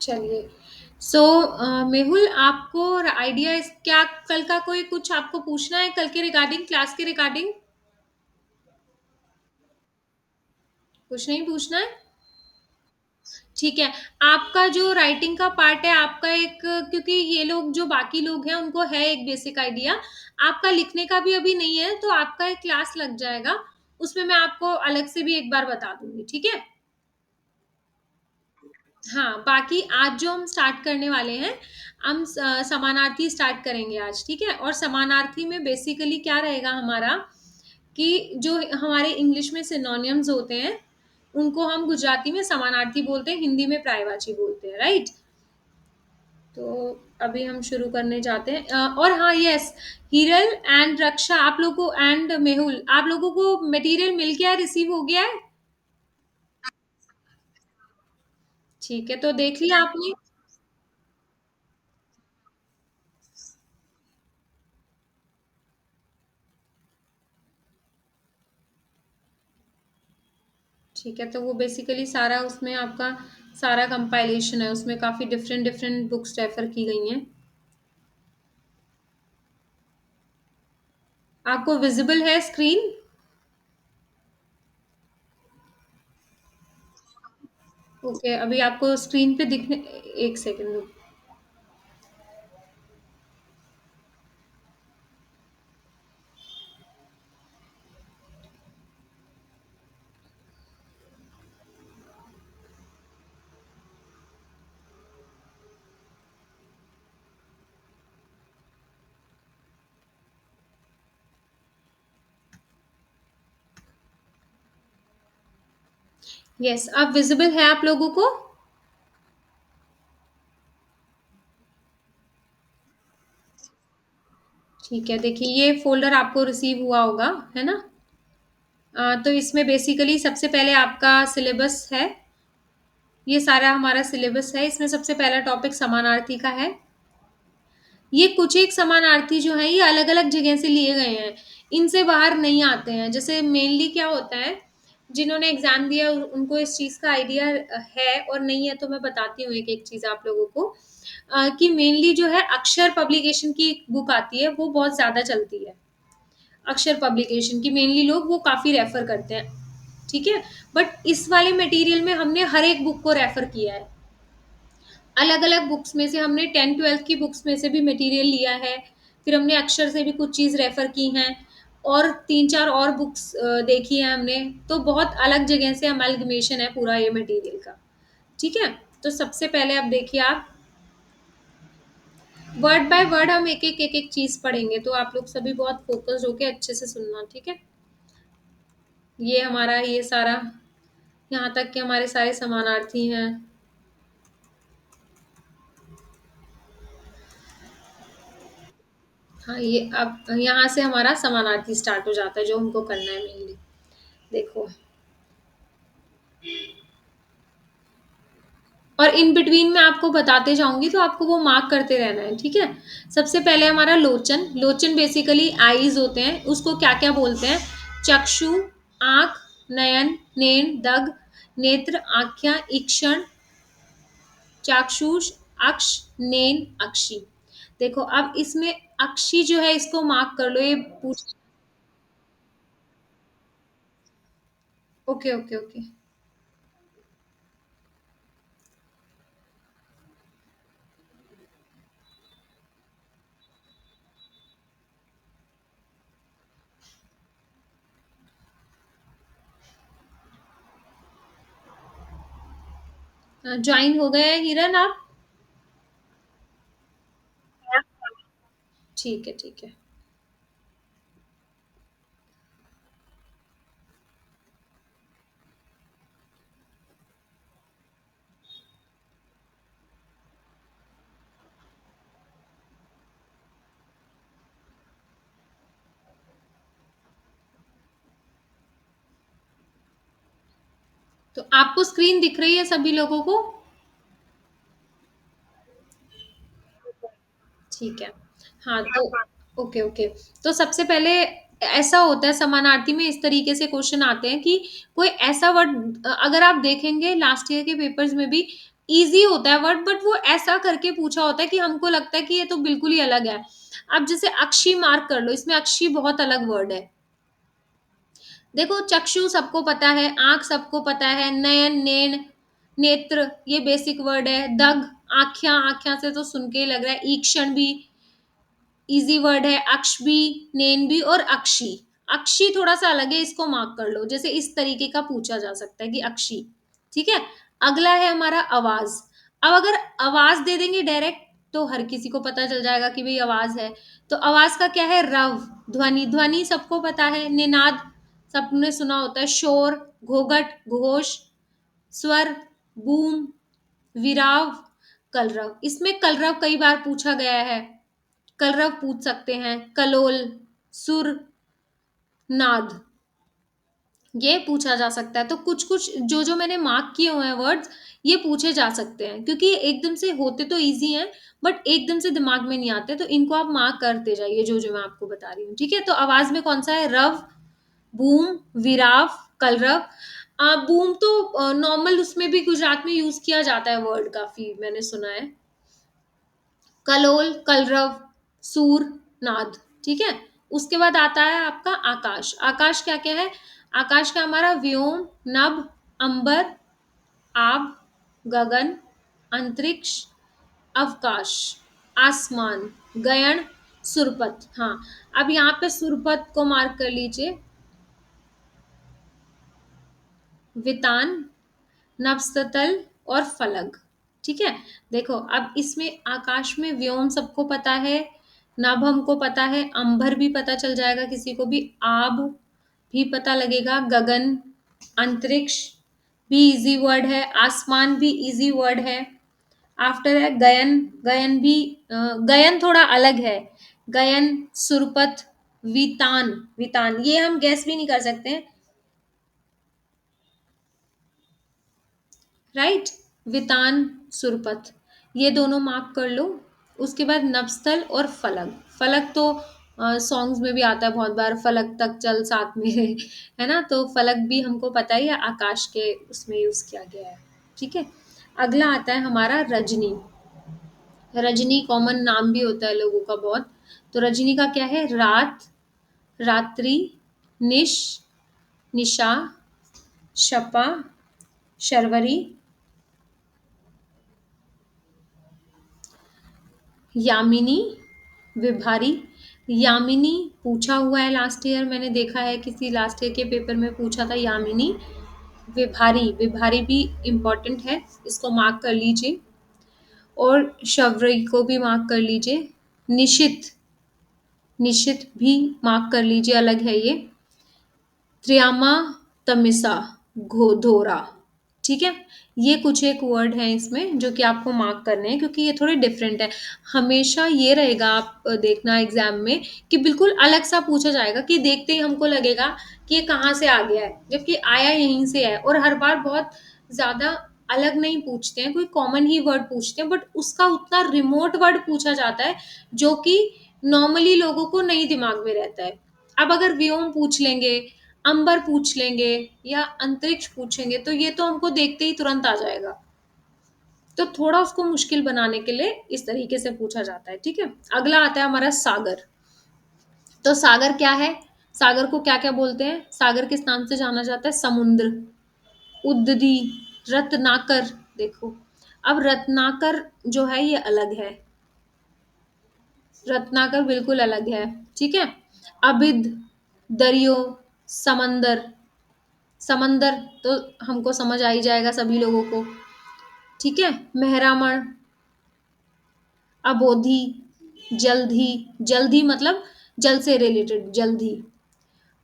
चलिए। सो मेहुल, आपको आइडिया इस क्या कल का कोई कुछ आपको पूछना है कल के रिगार्डिंग, क्लास के रिगार्डिंग? कुछ नहीं पूछना है? ठीक है। आपका जो राइटिंग का पार्ट है आपका एक, क्योंकि ये लोग जो बाकी लोग हैं उनको है एक बेसिक आइडिया, आपका लिखने का भी अभी नहीं है, तो आपका एक क्लास लग जाएगा। उसमें मैं आपको अलग से भी एक बार बता दूंगी, ठीक है? हाँ, बाकी आज जो हम स्टार्ट करने वाले हैं, हम समानार्थी स्टार्ट करेंगे आज, ठीक है? और समानार्थी में बेसिकली क्या रहेगा हमारा, कि जो हमारे इंग्लिश में सिनोनिम्स होते हैं उनको हम गुजराती में समानार्थी बोलते हैं, हिंदी में पर्यायवाची बोलते हैं, राइट? तो अभी हम शुरू करने जाते हैं। और हाँ, यस, हिरल एंड रक्षा, आप लोगों को एंड मेहुल, आप लोगों को मटेरियल मिल गया है, रिसीव हो गया है? ठीक है, तो देख लिया आपने? ठीक है, तो वो बेसिकली सारा उसमें आपका सारा कंपाइलेशन है, उसमें काफी डिफरेंट डिफरेंट बुक्स रेफर की गई हैं। आपको विजिबल है स्क्रीन? ओके, अभी आपको स्क्रीन पे दिखने, एक सेकंड। यस, अब विजिबल है आप लोगों को? ठीक है, देखिए ये फोल्डर आपको रिसीव हुआ होगा, है ना? तो इसमें बेसिकली सबसे पहले आपका सिलेबस है। ये सारा हमारा सिलेबस है, इसमें सबसे पहला टॉपिक समानार्थी का है। ये कुछ एक समानार्थी जो है ये अलग अलग जगह से लिए गए हैं, इनसे बाहर नहीं आते हैं। जैसे मेनली क्या होता है, जिन्होंने एग्जाम दिया उनको इस चीज का आइडिया है और नहीं है, तो मैं बताती हूँ एक एक चीज आप लोगों को। कि मेनली जो है अक्षर पब्लिकेशन की बुक आती है, वो बहुत ज्यादा चलती है। अक्षर पब्लिकेशन की मेनली लोग वो काफी रेफर करते हैं, ठीक है? बट इस वाले मटेरियल में हमने हर एक बुक को रेफर किया है। अलग अलग बुक्स में से हमने 10 12 की बुक्स में से भी मटेरियल लिया है, फिर हमने अक्षर से भी कुछ चीज रेफर की हैं, और 3 4 और बुक्स देखी है हमने। तो बहुत अलग जगह से अमेलगमेशन है पूरा ये मटेरियल का, ठीक है? तो सबसे पहले अब देखिए आप, वर्ड बाय वर्ड हम एक एक चीज पढ़ेंगे, तो आप लोग सभी बहुत फोकस्ड होके अच्छे से सुनना, ठीक है? ये हमारा ये सारा, यहाँ तक कि हमारे सारे समानार्थी हैं। हाँ, ये अब यहाँ से हमारा समानार्थी स्टार्ट हो जाता है, जो हमको करना है मेनली। देखो, और इन बिटवीन में आपको बताते जाऊंगी, तो आपको वो मार्क करते रहना है, ठीक है? सबसे पहले हमारा लोचन। लोचन बेसिकली आईज होते हैं, उसको क्या क्या बोलते हैं? चक्षु, आंख, नयन, नेन, दग, नेत्र, आख्या, ईक्षण, चाक्षुष, अक्ष, नेन, अक्षी। देखो, अब इसमें अक्षी जो है इसको मार्क कर लो, ये पूछ। Okay okay okay. ज्वाइन हो गए हैं हिरन आप? ठीक है ठीक है। तो आपको स्क्रीन दिख रही है सभी लोगों को? ठीक है। हाँ, तो ओके ओके। तो सबसे पहले ऐसा होता है समानार्थी में, इस तरीके से क्वेश्चन आते हैं कि कोई ऐसा वर्ड, अगर आप देखेंगे लास्ट ईयर के पेपर्स में भी, ईज़ी होता है वर्ड, बट वो ऐसा करके पूछा होता है कि हमको लगता है कि ये तो बिल्कुल ही अलग है। अब जैसे अक्षी मार्क कर लो, इसमें अक्षी बहुत अलग वर्ड है। देखो चक्षु सबको पता है, आँख सबको पता है, नयन, नेण, नेत्र ये बेसिक वर्ड है। दग आँखियाँ, आँखियाँ से तो सुन के ही लग रहा है। ईक्षण भी इजी वर्ड है। अक्ष भी, नेन भी और अक्षी। अक्षी थोड़ा सा अलग है, इसको मार्क कर लो। जैसे इस तरीके का पूछा जा सकता है कि अक्षी। ठीक है। अगला है हमारा आवाज। अब अगर आवाज दे देंगे डायरेक्ट तो हर किसी को पता चल जाएगा कि भाई आवाज है। तो आवाज का क्या है? रव। ध्वनि, ध्वनि सबको पता है। निनाद सबने सुना होता है। शोर, घोघट, घोष, स्वर, बूम, विराव, कलरव। इसमें कलरव कई बार पूछा गया है। कलरव पूछ सकते हैं। कलोल, सुर, नाद ये पूछा जा सकता है। तो कुछ कुछ जो जो मैंने मार्क किए हुए हैं वर्ड्स, ये पूछे जा सकते हैं क्योंकि ये एकदम से होते तो इजी हैं, बट एकदम से दिमाग में नहीं आते। तो इनको आप मार्क करते जाइए जो जो मैं आपको बता रही हूँ। ठीक है। तो आवाज में कौन सा है? रव, बूम, विराव, कलरव। बूम तो नॉर्मल उसमें भी गुजरात में यूज किया जाता है वर्ड, काफी मैंने सुना है। कलोल, कलरव, सूर, नाद। ठीक है। उसके बाद आता है आपका आकाश। आकाश क्या क्या है? आकाश का हमारा व्योम, नभ, अंबर, आब, गगन, अंतरिक्ष, अवकाश, आसमान, गयन, सुरपथ। हाँ, अब यहाँ पे सुरपथ को मार्क कर लीजिए। वितान, नभस्तल और फलक। ठीक है। देखो अब इसमें आकाश में व्योम सबको पता है, नभ हमको पता है, अंबर भी पता चल जाएगा किसी को भी, आब भी पता लगेगा, गगन, अंतरिक्ष भी इजी वर्ड है, आसमान भी इजी वर्ड है। आफ्टर है गयन। गयन भी गयन थोड़ा अलग है। गयन, सुरपथ, वितान। वितान ये हम गैस भी नहीं कर सकते हैं। राइट। वितान, सुरपथ ये दोनों मार्क कर लो। उसके बाद नभस्थल और फलक। फलक तो सॉन्ग्स में भी आता है बहुत बार, फलक तक चल साथ में है ना। तो फलक भी हमको पता ही है, आकाश के उसमें यूज किया गया है। ठीक है। अगला आता है हमारा रजनी। रजनी कॉमन नाम भी होता है लोगों का बहुत। तो रजनी का क्या है? रात, रात्रि, निश, निशा, शपा, शर्वरी, यामिनी, विभारी। यामिनी पूछा हुआ है लास्ट ईयर, मैंने देखा है किसी लास्ट ईयर के पेपर में पूछा था यामिनी। विभारी, विभारी भी इम्पोर्टेंट है, इसको मार्क कर लीजिए। और शवरी को भी मार्क कर लीजिए। निशित, निशित भी मार्क कर लीजिए, अलग है ये। त्र्यामा, तमिसा, घोधोरा। ठीक है। ये कुछ एक वर्ड है इसमें जो कि आपको मार्क करने हैं क्योंकि ये थोड़े डिफरेंट है। हमेशा ये रहेगा, आप देखना एग्जाम में कि बिल्कुल अलग सा पूछा जाएगा कि देखते ही हमको लगेगा कि ये कहाँ से आ गया है, जबकि आया यहीं से है। और हर बार बहुत ज्यादा अलग नहीं पूछते हैं, कोई कॉमन ही वर्ड पूछते हैं, बट उसका उतना रिमोट वर्ड पूछा जाता है जो कि नॉर्मली लोगों को नहीं दिमाग में रहता है। अब अगर व्योम पूछ लेंगे, अंबर पूछ लेंगे या अंतरिक्ष पूछेंगे तो ये तो हमको देखते ही तुरंत आ जाएगा। तो थोड़ा उसको मुश्किल बनाने के लिए इस तरीके से पूछा जाता है। ठीक है। अगला आता है हमारा सागर। तो सागर क्या है? सागर को क्या क्या बोलते हैं? सागर किस नाम से जाना जाता है? समुद्र, उद्दी, रत्नाकर। देखो अब रत्नाकर जो है ये अलग है। रत्नाकर बिल्कुल अलग है। ठीक है। अबिद, दरियो, समंदर। समंदर तो हमको समझ आ ही जाएगा सभी लोगों को। ठीक है। मेहरामण, अबोधी, जल्दी। जल्दी मतलब जल से रिलेटेड, जल्दी।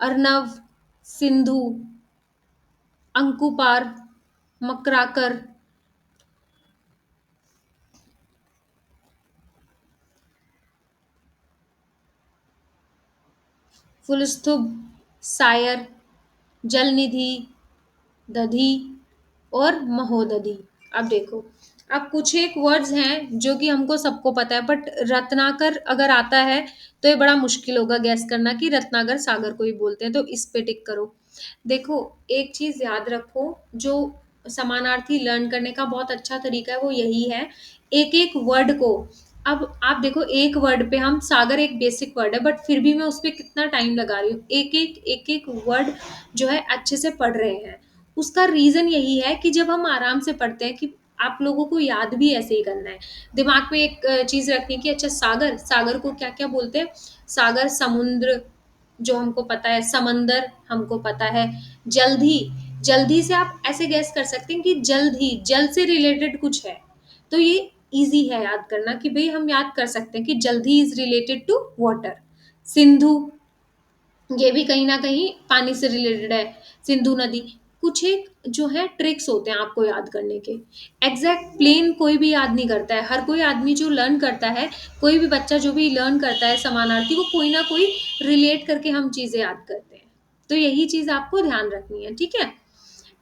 अर्नव, सिंधु, अंकुपार, मकराकर, फुलस्तुब, सायर, जलनिधि, दधी और महोदधि। अब देखो, अब कुछ एक वर्ड्स हैं जो कि हमको सबको पता है, बट रत्नाकर अगर आता है तो ये बड़ा मुश्किल होगा गैस करना कि रत्नाकर सागर को ही बोलते हैं। तो इस पे टिक करो। देखो एक चीज याद रखो, जो समानार्थी लर्न करने का बहुत अच्छा तरीका है वो यही है, एक एक वर्ड को, अब आप देखो एक वर्ड पे हम, सागर एक बेसिक वर्ड है बट फिर भी मैं उस पे कितना टाइम लगा रही हूँ, एक एक वर्ड जो है अच्छे से पढ़ रहे हैं। उसका रीजन यही है कि जब हम आराम से पढ़ते हैं कि आप लोगों को याद भी ऐसे ही करना है, दिमाग में एक चीज रखनी है कि अच्छा सागर, सागर को क्या क्या बोलते हैं, सागर समुद्र जो हमको पता है, समंदर हमको पता है, जल्दी, जल्दी से आप ऐसे गैस कर सकते हैं कि जल्द ही, जल से रिलेटेड कुछ है, तो ये इजी है याद करना कि भाई हम याद कर सकते हैं कि जल्दी is related to water. Sindhu, ये भी कहीं ना कहीं पानी से रिलेटेड है, सिंधु नदी। कुछ एक जो है ट्रिक्स होते हैं आपको याद करने के, एग्जैक्ट प्लेन कोई भी याद नहीं करता है, हर कोई आदमी जो लर्न करता है, कोई भी बच्चा जो भी लर्न करता है समानार्थी, वो कोई ना कोई रिलेट करके हम चीजें याद करते हैं। तो यही चीज आपको ध्यान रखनी है, ठीक है।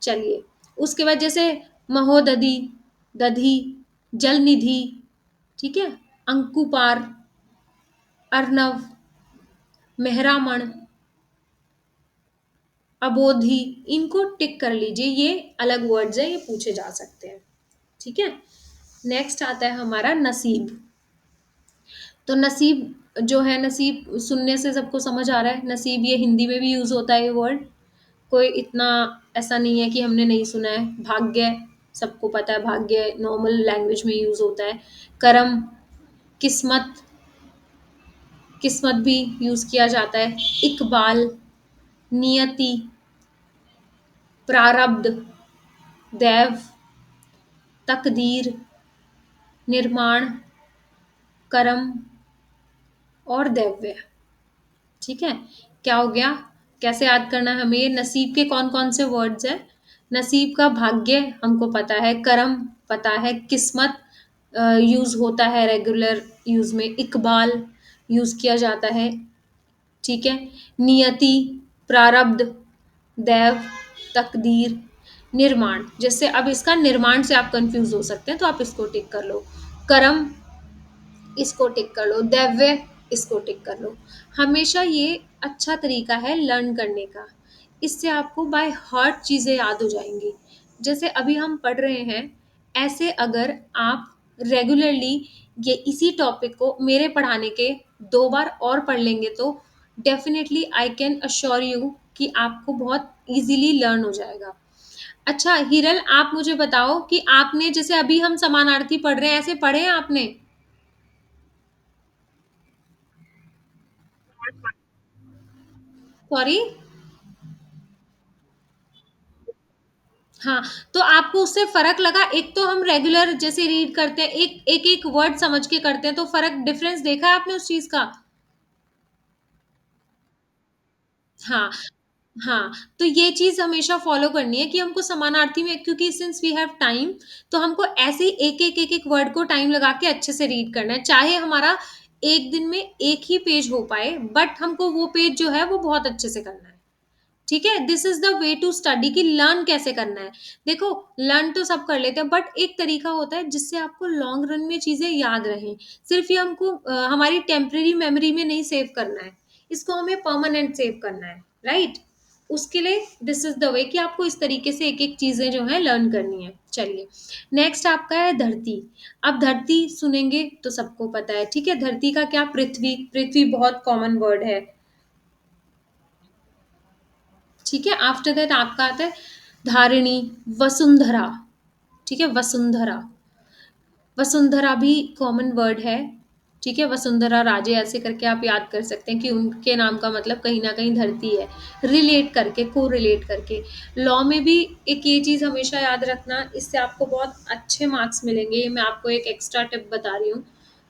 चलिए, उसके बाद जैसे महोदधि, दधी, जल निधि, ठीक है, अंकुपार, अर्णव, मेहरामण, अबोधि, इनको टिक कर लीजिए, ये अलग वर्ड्स हैं, ये पूछे जा सकते हैं, ठीक है। नेक्स्ट आता है हमारा नसीब। तो नसीब जो है, नसीब सुनने से सबको समझ आ रहा है, नसीब ये हिंदी में भी यूज होता है ये वर्ड, कोई इतना ऐसा नहीं है कि हमने नहीं सुना है। भाग्य, सबको पता है, भाग्य नॉर्मल लैंग्वेज में यूज होता है। कर्म, किस्मत, किस्मत भी यूज किया जाता है। इकबाल, नियति, प्रारब्ध, दैव, तकदीर, निर्माण, कर्म और दैव्य, ठीक है। क्या हो गया, कैसे याद करना है हमें, ये नसीब के कौन कौन से वर्ड्स हैं। नसीब का भाग्य हमको पता है, कर्म पता है, किस्मत यूज होता है रेगुलर यूज में, इकबाल यूज किया जाता है, ठीक है। नियति, प्रारब्ध, दैव, तकदीर, निर्माण। जैसे अब इसका निर्माण से आप कंफ्यूज हो सकते हैं तो आप इसको टिक कर लो, कर्म इसको टिक कर लो, दैव्य इसको टिक कर लो। हमेशा ये अच्छा तरीका है लर्न करने का, इससे आपको बाय हार्ट चीजें याद हो जाएंगी। जैसे अभी हम पढ़ रहे हैं, ऐसे अगर आप रेगुलरली ये इसी टॉपिक को मेरे पढ़ाने के 2 बार और पढ़ लेंगे तो definitely I can assure you कि आपको बहुत इजीली लर्न हो जाएगा। अच्छा हिरल, आप मुझे बताओ कि आपने जैसे अभी हम समानार्थी पढ़ रहे हैं, ऐसे पढ़े हैं आपने? सॉरी। हाँ, तो आपको उससे फ़र्क लगा? एक तो हम रेगुलर जैसे रीड करते हैं, एक वर्ड समझ के करते हैं, तो फ़र्क डिफरेंस देखा है आपने उस चीज़ का? हाँ, हाँ, तो ये चीज़ हमेशा फ़ॉलो करनी है कि हमको समानार्थी में, क्योंकि सिंस वी हैव टाइम, तो हमको ऐसे ही एक-एक वर्ड को टाइम लगा के अच्छे से रीड करना है। चाहे हमारा 1 दिन में 1 ही पेज हो पाए, बट हमको वो पेज जो है वो बहुत अच्छे से करना है। ठीक है, this is the way to study कि लर्न कैसे करना है। देखो, लर्न तो सब कर लेते हैं बट एक तरीका होता है जिससे आपको लॉन्ग रन में चीजें याद रहें। सिर्फ ये हमको हमारी टेम्परेरी मेमोरी में नहीं सेव करना है, इसको हमें परमानेंट सेव करना है, राइट। उसके लिए दिस इज द वे कि आपको इस तरीके से एक एक चीजें जो है लर्न करनी है। चलिए, नेक्स्ट आपका है धरती। अब धरती सुनेंगे तो सबको पता है, ठीक है। धरती का क्या, पृथ्वी, पृथ्वी बहुत कॉमन वर्ड है, ठीक है। आफ्टर दैट आपका आता है धारिणी, वसुंधरा, ठीक है, वसुंधरा, वसुंधरा भी कॉमन वर्ड है, ठीक है। वसुंधरा राजे, ऐसे करके आप याद कर सकते हैं कि उनके नाम का मतलब कहीं ना कहीं धरती है, रिलेट करके, को रिलेट करके। लॉ में भी एक ये चीज हमेशा याद रखना, इससे आपको बहुत अच्छे मार्क्स मिलेंगे। ये मैं आपको एक एक्स्ट्रा टिप बता रही हूँ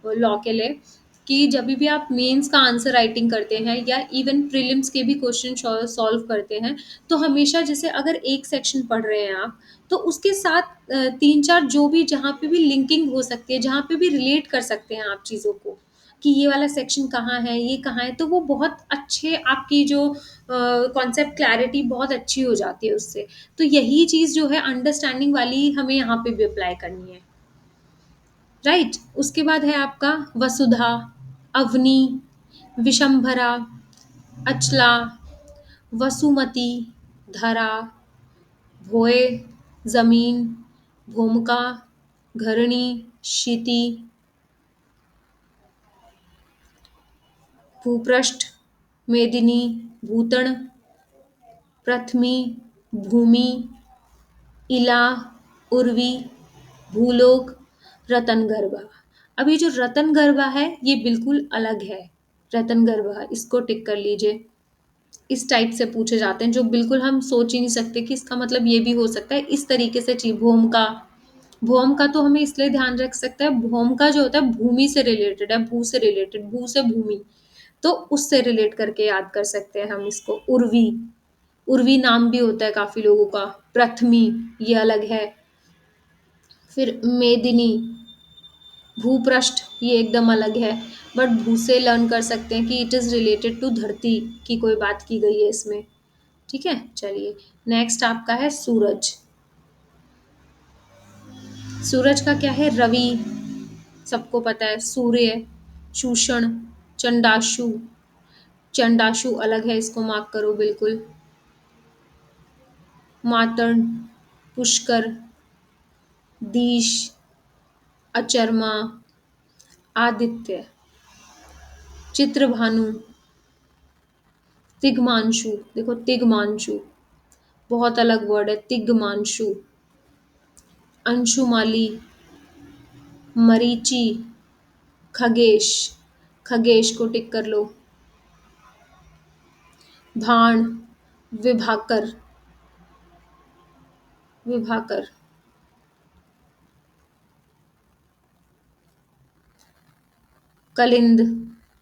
लॉ के लिए, कि जब भी आप मेंस का आंसर राइटिंग करते हैं या इवन प्रीलिम्स के भी क्वेश्चन सॉल्व करते हैं, तो हमेशा जैसे अगर एक सेक्शन पढ़ रहे हैं आप, तो उसके साथ 3-4 जो भी, जहाँ पे भी लिंकिंग हो सकती है, जहाँ पे भी रिलेट कर सकते हैं आप चीज़ों को, कि ये वाला सेक्शन कहाँ है, ये कहाँ है, तो वो बहुत अच्छे आपकी जो कॉन्सेप्ट क्लैरिटी बहुत अच्छी हो जाती है उससे। तो यही चीज़ जो है अंडरस्टैंडिंग वाली हमें यहाँ पे भी अप्लाई करनी है, राइट। उसके बाद है आपका वसुधा, अवनी, विशंभरा, अचला, वसुमती, धरा, भोए, जमीन, भूमिका, घरणी, क्षिति, भूपृष्ठ, मेदिनी, भूतण, प्रथमी, भूमि, इला, उर्वी, भूलोक, रतनगर्भा। अब ये जो रतनगर्भा है ये बिल्कुल अलग है। रतनगर्भा इसको टिक कर लीजिए। इस टाइप से पूछे जाते हैं जो बिल्कुल हम सोच ही नहीं सकते कि इसका मतलब ये भी हो सकता है। इस तरीके से चाहिए। भूमिका, भौम का तो हमें इसलिए ध्यान रख सकते हैं, भौम का जो होता है भूमि से रिलेटेड है, भू से रिलेटेड, भू से भूमि, तो उससे रिलेट करके याद कर सकते हैं हम इसको। उर्वी, उर्वी नाम भी होता है काफी लोगों का। प्रथमी, ये अलग है। फिर मेदिनी, भूपृष्ठ, ये एकदम अलग है। बट भू से लर्न कर सकते हैं कि इट इज रिलेटेड टू धरती की कोई बात की गई है इसमें। ठीक है, चलिए। नेक्स्ट आपका है सूरज। सूरज का क्या है? रवि, सबको पता है। सूर्य, चूषण, चंडाशु, चंडाशु अलग है, इसको मार्क करो बिल्कुल। मातर्ण, पुष्कर, दीश, अचरमा, आदित्य, चित्रभानु, तिग्मांशु। देखो तिग्मांशु बहुत अलग वर्ड है, तिग्मांशु। अंशुमाली, मरीचि, खगेश, खगेश को टिक कर लो। भाण, विभाकर, विभाकर। कलिंद,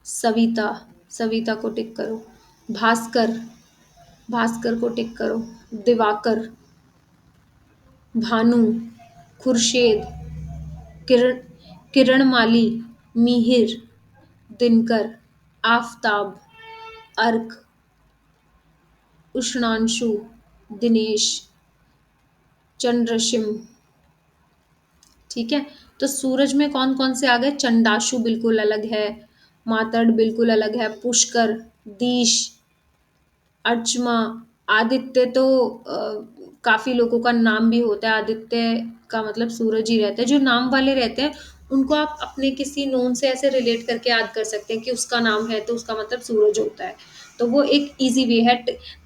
सविता, सविता को टिक करो। भास्कर, भास्कर को टिक करो। दिवाकर, भानु, खुर्शेद, किरण, किरणमाली, मिहिर, दिनकर, आफताब, अर्क, उष्णांशु, दिनेश, चंद्रशिम। ठीक है, तो सूरज में कौन कौन से आ गए? चंडाशु बिल्कुल अलग है, मातड़ बिल्कुल अलग है, पुष्कर, दीश, अर्चमा, आदित्य तो काफी लोगों का नाम भी होता है। आदित्य का मतलब सूरज ही रहता है। जो नाम वाले रहते हैं उनको आप अपने किसी नोन से ऐसे रिलेट करके याद कर सकते हैं कि उसका नाम है तो उसका मतलब सूरज होता है। तो वो एक इजी वे है।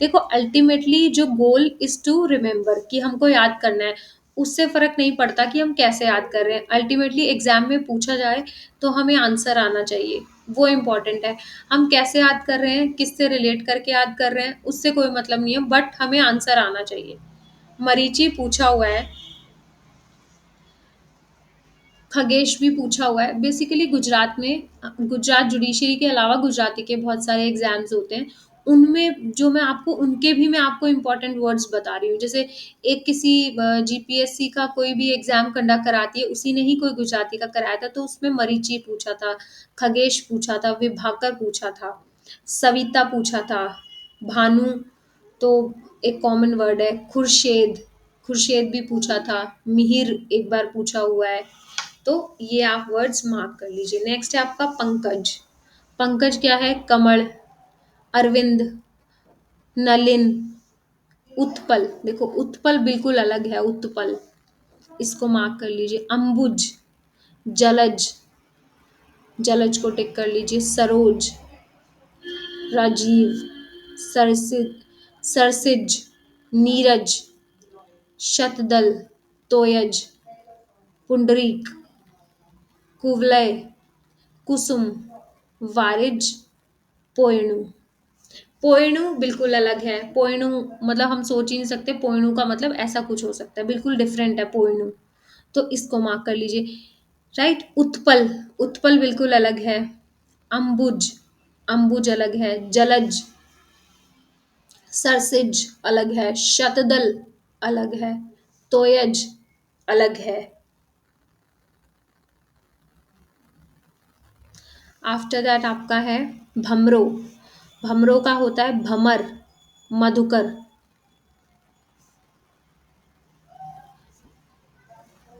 देखो अल्टीमेटली जो गोल इज टू रिमेम्बर, कि हमको याद करना है। उससे फर्क नहीं पड़ता कि हम कैसे याद कर रहे हैं। अल्टीमेटली एग्जाम में पूछा जाए तो हमें आंसर आना चाहिए, वो इम्पोर्टेंट है। हम कैसे याद कर रहे हैं, किससे रिलेट करके याद कर रहे हैं, उससे कोई मतलब नहीं है, बट हमें आंसर आना चाहिए। मरीचि पूछा हुआ है, खगेश भी पूछा हुआ है। बेसिकली गुजरात में, गुजरात जुडिशरी के अलावा गुजराती के बहुत सारे एग्जाम्स होते हैं। उनमें जो मैं आपको, उनके भी मैं आपको इंपॉर्टेंट वर्ड्स बता रही हूँ। जैसे एक किसी जीपीएससी का कोई भी एग्जाम कंडक्ट कराती है, उसी ने ही कोई गुजराती का कराया था, तो उसमें मरीचि पूछा था, खगेश पूछा था, विभाकर पूछा था, सविता पूछा था, भानु तो एक कॉमन वर्ड है, खुर्शेद, खुर्शेद भी पूछा था, मिहिर एक बार पूछा हुआ है। तो ये आप वर्ड्स मार्क कर लीजिए। नेक्स्ट है आपका पंकज। पंकज क्या है? कमल, अरविंद, नलिन, उत्पल। देखो उत्पल बिल्कुल अलग है, उत्पल, इसको मार्क कर लीजिए। अंबुज, जलज, जलज को टिक कर लीजिए। सरोज, राजीव, सरसिज, सरसिज, नीरज, शतदल, तोयज, पुंडरीक, कुवलय, कुसुम, वारिज, पोयणु। पोयणु बिल्कुल अलग है। पोयणु मतलब हम सोच ही नहीं सकते, पोयणु का मतलब ऐसा कुछ हो सकता है, बिल्कुल डिफरेंट है पोयणु। तो इसको मार्क कर लीजिए। राइट। उत्पल, उत्पल बिल्कुल अलग है। अंबुज, अंबुज अलग है। जलज, सरसिज अलग है। शतदल अलग है। तोयज अलग है। आफ्टर दैट आपका है भमरो। भमरो का होता है भमर, मधुकर,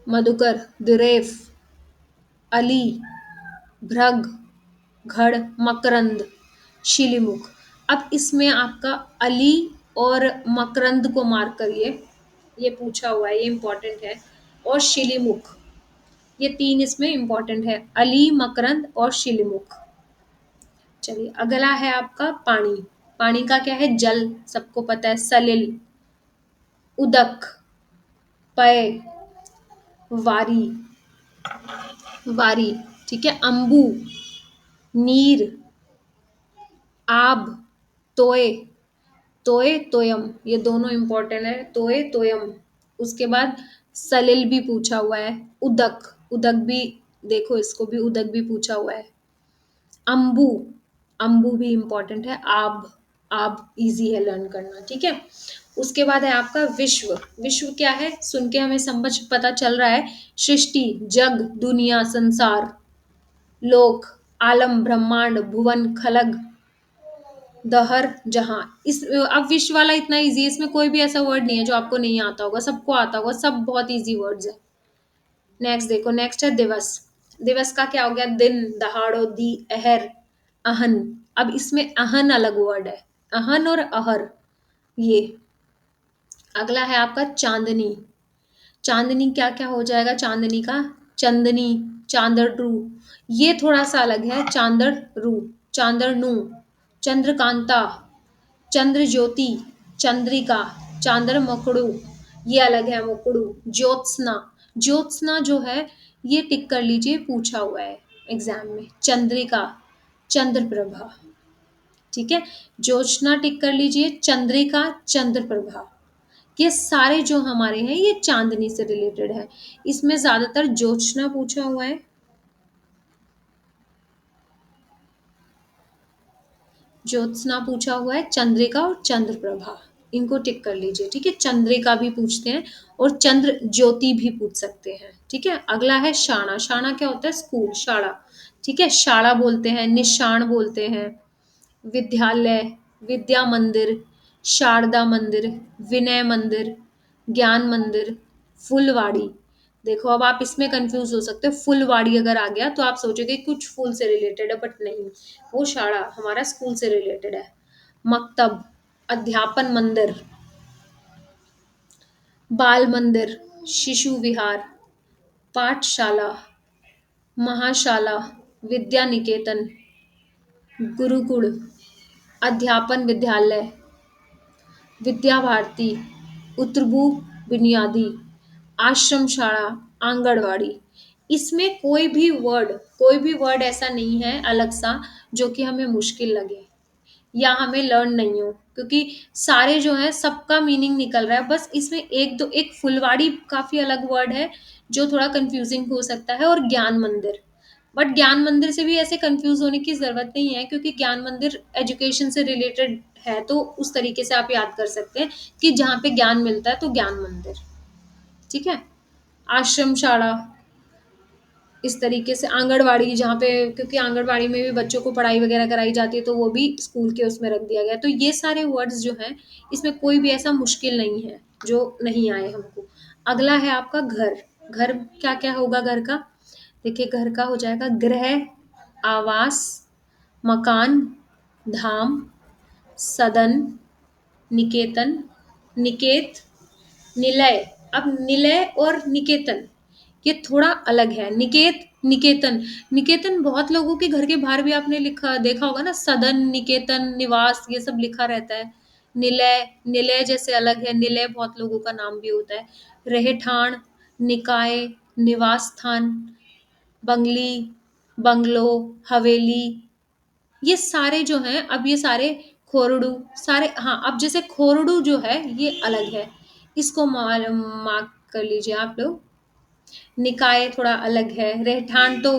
मधुकर, दुरेफ, अली, भ्रग, घड़, मकरंद, शिलीमुख। अब इसमें आपका अली और मकरंद को मार्क करिए। ये पूछा हुआ है, ये इम्पोर्टेंट है। और शिलीमुख, ये 3 इसमें इम्पोर्टेंट है, अली, मकरंद और शिलीमुख। चलिए अगला है आपका पानी। पानी का क्या है? जल, सबको पता है, सलिल, उदक, पय, वारी, वारी, ठीक है, अंबु, नीर, आब, तोय, तोय, तोयम, ये दोनों इंपॉर्टेंट है, तोय, तोयम। उसके बाद सलिल भी पूछा हुआ है, उदक, उदक भी, देखो इसको भी उदक भी पूछा हुआ है। अंबु, अंबु भी इंपॉर्टेंट है। आब, आब इजी है लर्न करना, ठीक है। उसके बाद है आपका विश्व। विश्व क्या है? सुन के हमें समझ पता चल रहा है, सृष्टि, जग, दुनिया, संसार, लोक, आलम, ब्रह्मांड, भुवन, खलग, दहर, जहां। इस अब विश्व वाला इतना इजी है, इसमें कोई भी ऐसा वर्ड नहीं है जो आपको नहीं आता होगा, सबको आता होगा, सब बहुत इजी वर्ड्स है। नेक्स्ट देखो, नेक्स्ट है दिवस। दिवस का क्या हो गया? दिन, दहाड़ो, दी, अहर, अहन। अब इसमें अहन अलग वर्ड है, अहन और अहर, ये। अगला है आपका चांदनी। चांदनी क्या क्या हो जाएगा? चांदनी का चंदनी, चांदड़ू, ये थोड़ा सा अलग है, चांदड़ू, चांदड़ू, चंद्रकांता, चंद्र ज्योति, चंद्रिका, चांद्र मकड़ू, ये अलग है, मकड़ू। ज्योत्सना, ज्योत्सना जो है ये टिक कर लीजिए, पूछा हुआ है एग्जाम में। चंद्रिका, चंद्र प्रभा, ठीक है। ज्योत्सना टिक कर लीजिए, चंद्रिका, चंद्र प्रभा। ये सारे जो हमारे हैं ये चांदनी से रिलेटेड है। इसमें ज्यादातर ज्योत्सना पूछा हुआ है, ज्योत्सना पूछा हुआ है, चंद्रिका और चंद्र प्रभा, इनको टिक कर लीजिए, ठीक है। चंद्रिका भी पूछते हैं और चंद्र ज्योति भी पूछ सकते हैं, ठीक है। अगला है शाणा। शाणा क्या होता है? स्कूल, शाला, ठीक है। शाला बोलते हैं, निशान बोलते हैं, विद्यालय, विद्या मंदिर, शारदा मंदिर, विनय मंदिर, ज्ञान मंदिर, फुलवाड़ी। देखो अब आप इसमें कंफ्यूज हो सकते हो, फुलवाड़ी अगर आ गया तो आप सोचोगे कुछ फूल से रिलेटेड है, बट नहीं, वो शाला हमारा स्कूल से रिलेटेड है। मकतब, अध्यापन मंदिर, बाल मंदिर, शिशु विहार, पाठशाला, महाशाला, विद्या निकेतन, गुरुकुल, अध्यापन विद्यालय, विद्या भारती, उत्तरबू बुनियादी, आश्रम शाला, आंगनवाड़ी। इसमें कोई भी वर्ड ऐसा नहीं है अलग सा जो कि हमें मुश्किल लगे या हमें लर्न नहीं हो, क्योंकि सारे जो है सबका मीनिंग निकल रहा है। बस इसमें एक दो, एक फुलवाड़ी काफी अलग वर्ड है जो थोड़ा कंफ्यूजिंग हो सकता है, और ज्ञान मंदिर। बट ज्ञान मंदिर से भी ऐसे कंफ्यूज होने की जरूरत नहीं है, क्योंकि ज्ञान मंदिर एजुकेशन से रिलेटेड है, तो उस तरीके से आप याद कर सकते हैं कि जहाँ पे ज्ञान मिलता है तो ज्ञान मंदिर, ठीक है। आश्रम शाला, इस तरीके से आंगनवाड़ी, जहाँ पे, क्योंकि आंगनवाड़ी में भी बच्चों को पढ़ाई वगैरह कराई जाती है, तो वो भी स्कूल के उसमें रख दिया गया है। तो ये सारे वर्ड्स जो हैं इसमें कोई भी ऐसा मुश्किल नहीं है जो नहीं आए हमको। अगला है आपका घर। घर क्या क्या होगा घर का? देखिए घर का हो जाएगा गृह, आवास, मकान, धाम, सदन, निकेतन, निकेत, निलय। अब निलय और निकेतन ये थोड़ा अलग है। निकेत, निकेतन, निकेतन बहुत लोगों के घर के बाहर भी आपने लिखा देखा होगा ना, सदन, निकेतन, निवास, ये सब लिखा रहता है। निलय, निलय जैसे अलग है, निलय बहुत लोगों का नाम भी होता है। रहेठान, निकाय, निवास स्थान, बंगली, बंगलो, हवेली, ये सारे जो हैं, अब ये सारे खोरडू, सारे, हाँ, अब जैसे खोरडू जो है ये अलग है, इसको मार्क कर लीजिए आप लोग। निकाय थोड़ा अलग है। रहठान तो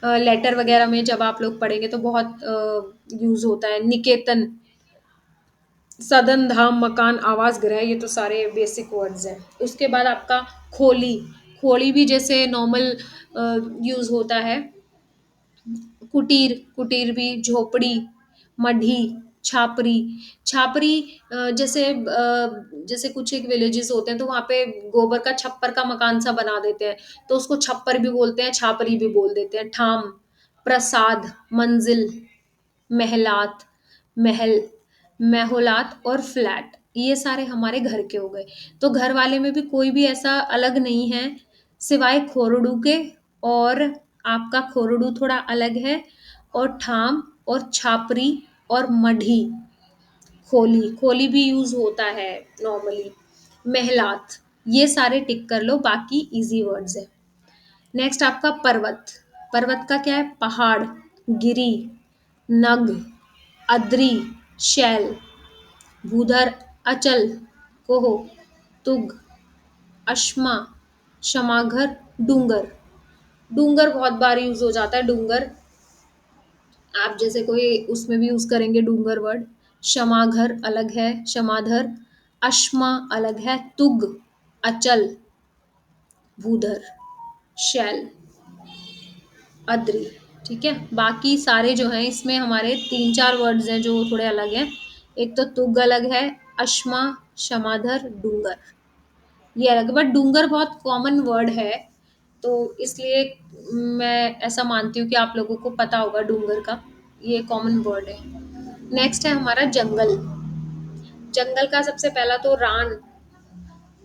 लेटर वगैरह में जब आप लोग पढ़ेंगे तो बहुत यूज होता है। निकेतन, सदन, धाम, मकान, आवास, गृह, ये तो सारे बेसिक वर्ड्स हैं। उसके बाद आपका खोली। खोली भी जैसे नॉर्मल यूज होता है। कुटीर, कुटीर भी, झोपड़ी, मढ़ी, छापरी, छापरी, जैसे कुछ एक विलेजेस होते हैं तो वहाँ पे गोबर का छप्पर का मकान सा बना देते हैं, तो उसको छप्पर भी बोलते हैं, छापरी भी बोल देते हैं। ठाम, प्रसाद, मंजिल, महलात, महल, महलात और फ्लैट। ये सारे हमारे घर के हो गए। तो घर वाले में भी कोई भी ऐसा अलग नहीं है, सिवाय खोरडू के। और आपका खोरडू थोड़ा अलग है, और ठाम और छापरी और मढ़ी, खोली, खोली भी यूज़ होता है नॉर्मली, मेहलात, ये सारे टिक कर लो, बाकी ईज़ी वर्ड्स हैं। नेक्स्ट आपका पर्वत। पर्वत का क्या है? पहाड़, गिरी, नग, अद्री, शैल, भूधर, अचल, कोह, तुग, अश्मा, क्षमाघर, डूंगर। डूंगर बहुत बार यूज हो जाता है, डूंगर आप जैसे कोई उसमें भी यूज करेंगे डूंगर वर्ड। क्षमाघर अलग है, क्षमाधर। अश्मा अलग है, तुग, अचल, भूधर, शैल, अद्री। ठीक है, बाकी सारे जो हैं इसमें हमारे तीन चार वर्ड्स हैं जो थोड़े अलग हैं। एक तो तुग अलग है, अश्मा, क्षमाधर, डूंगर, ये अलग है। बट डूंगर बहुत कॉमन वर्ड है, तो इसलिए मैं ऐसा मानती हूँ कि आप लोगों को पता होगा डूंगर का, ये कॉमन वर्ड है। नेक्स्ट है हमारा जंगल। जंगल का सबसे पहला तो रान।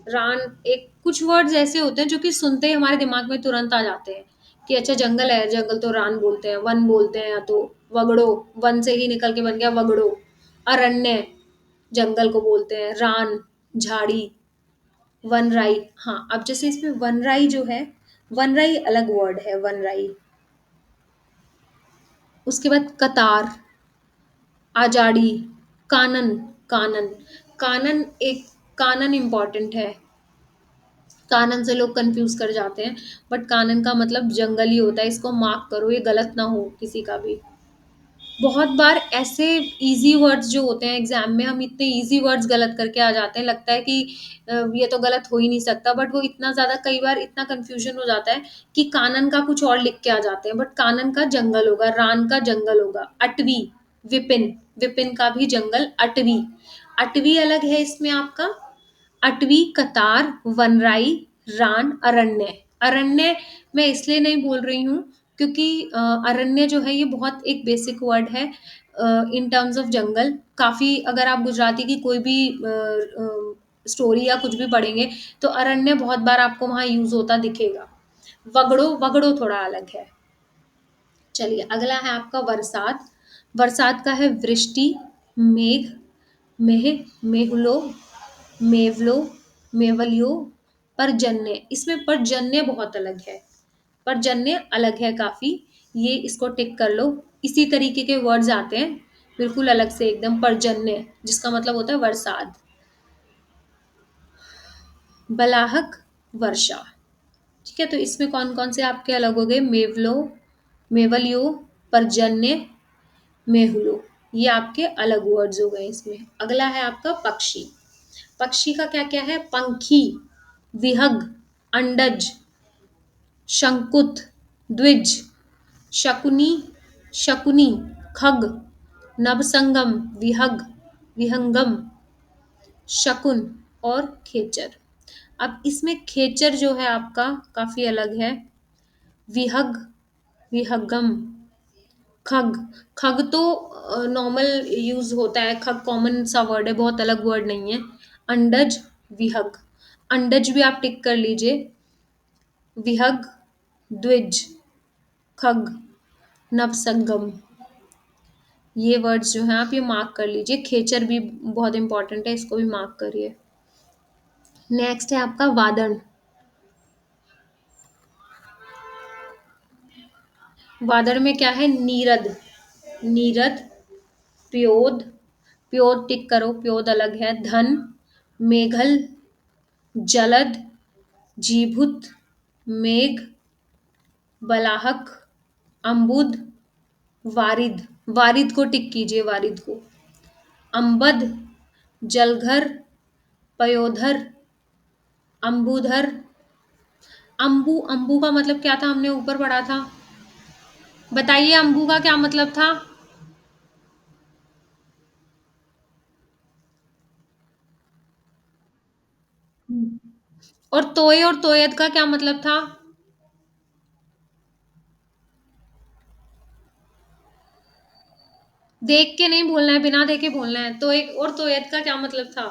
रान, एक कुछ वर्ड्स ऐसे होते हैं जो कि सुनते ही हमारे दिमाग में तुरंत आ जाते हैं कि अच्छा जंगल है, जंगल तो रान बोलते हैं, वन बोलते हैं, या तो वगड़ो, वन से ही निकल के बन गया वगड़ो। अरण्य, जंगल को बोलते हैं। रान, झाड़ी, वनराई। हाँ, अब जैसे इसमें वनराई जो है, वनराई अलग वर्ड है, वनराई। उसके बाद कतार, आजाड़ी, कानन, कानन, कानन एक, कानन इंपॉर्टेंट है। कानन से लोग कंफ्यूज कर जाते हैं, बट कानन का मतलब जंगल ही होता है, इसको मार्क करो, ये गलत ना हो किसी का भी। बहुत बार ऐसे इजी वर्ड्स जो होते हैं एग्जाम में, हम इतने इजी वर्ड्स गलत करके आ जाते हैं, लगता है कि ये तो गलत हो ही नहीं सकता, बट वो इतना ज्यादा, कई बार इतना कंफ्यूजन हो जाता है कि कानन का कुछ और लिख के आ जाते हैं, बट कानन का जंगल होगा, रान का जंगल होगा। अटवी, विपिन, विपिन का भी जंगल, अटवी। अटवी अलग है इसमें आपका। अटवी, कतार, वनराई, रान, अरण्य। अरण्य मैं इसलिए नहीं बोल रही हूँ क्योंकि अरण्य जो है ये बहुत एक बेसिक वर्ड है इन टर्म्स ऑफ जंगल। काफी, अगर आप गुजराती की कोई भी स्टोरी या कुछ भी पढ़ेंगे तो अरण्य बहुत बार आपको वहां यूज होता दिखेगा। वगड़ो, वगड़ो थोड़ा अलग है। चलिए अगला है आपका बरसात। बरसात का है वृष्टि, मेघ, मेह, मेहुलो, मेवलो, मेवलियो, परजन्य। इसमें परजन्य बहुत अलग है, परजन्य अलग है काफी, ये इसको टिक कर लो। इसी तरीके के वर्ड्स आते हैं बिल्कुल अलग से एकदम, परजन्य जिसका मतलब होता है बरसात। बलाहक, वर्षा। ठीक है, तो इसमें कौन कौन से आपके अलग हो गए? मेवलो, मेवलियो, परजन्य, मेहुलो, ये आपके अलग वर्ड्स हो गए इसमें। अगला है आपका पक्षी। पक्षी का क्या क्या है? पंखी, विहग, अंडज, शंकुत, द्विज, शकुनी, शकुनी, खग, नभसंगम, विहग, विहंगम, शकुन और खेचर। अब इसमें खेचर जो है आपका काफी अलग है। विहग, विहगम, खग, खग तो नॉर्मल यूज होता है, खग कॉमन सा वर्ड है, बहुत अलग वर्ड नहीं है। अंडज, विहग, अंडज भी आप टिक कर लीजिए। विहग, द्विज, खग, नवसंगम, ये वर्ड्स जो हैं आप ये मार्क कर लीजिए। खेचर भी बहुत इंपॉर्टेंट है, इसको भी मार्क करिए। नेक्स्ट है आपका वादन। वादन में क्या है? नीरद, नीरद, प्योद, प्योद टिक करो, प्योद अलग है। धन, मेघल, जलद, जीभूत, मेघ, बलाहक, अम्बुद, वारिद, वारिद को टिक कीजिए, वारिद को। अम्बद, जलघर, पयोधर, अम्बुधर। अम्बू, अम्बू का मतलब क्या था? हमने ऊपर पढ़ा था, बताइए अम्बू का क्या मतलब था? और तोय और तोयद का क्या मतलब था? देख के नहीं बोलना है, बिना देखे बोलना है। तो एक और तोयद का क्या मतलब था?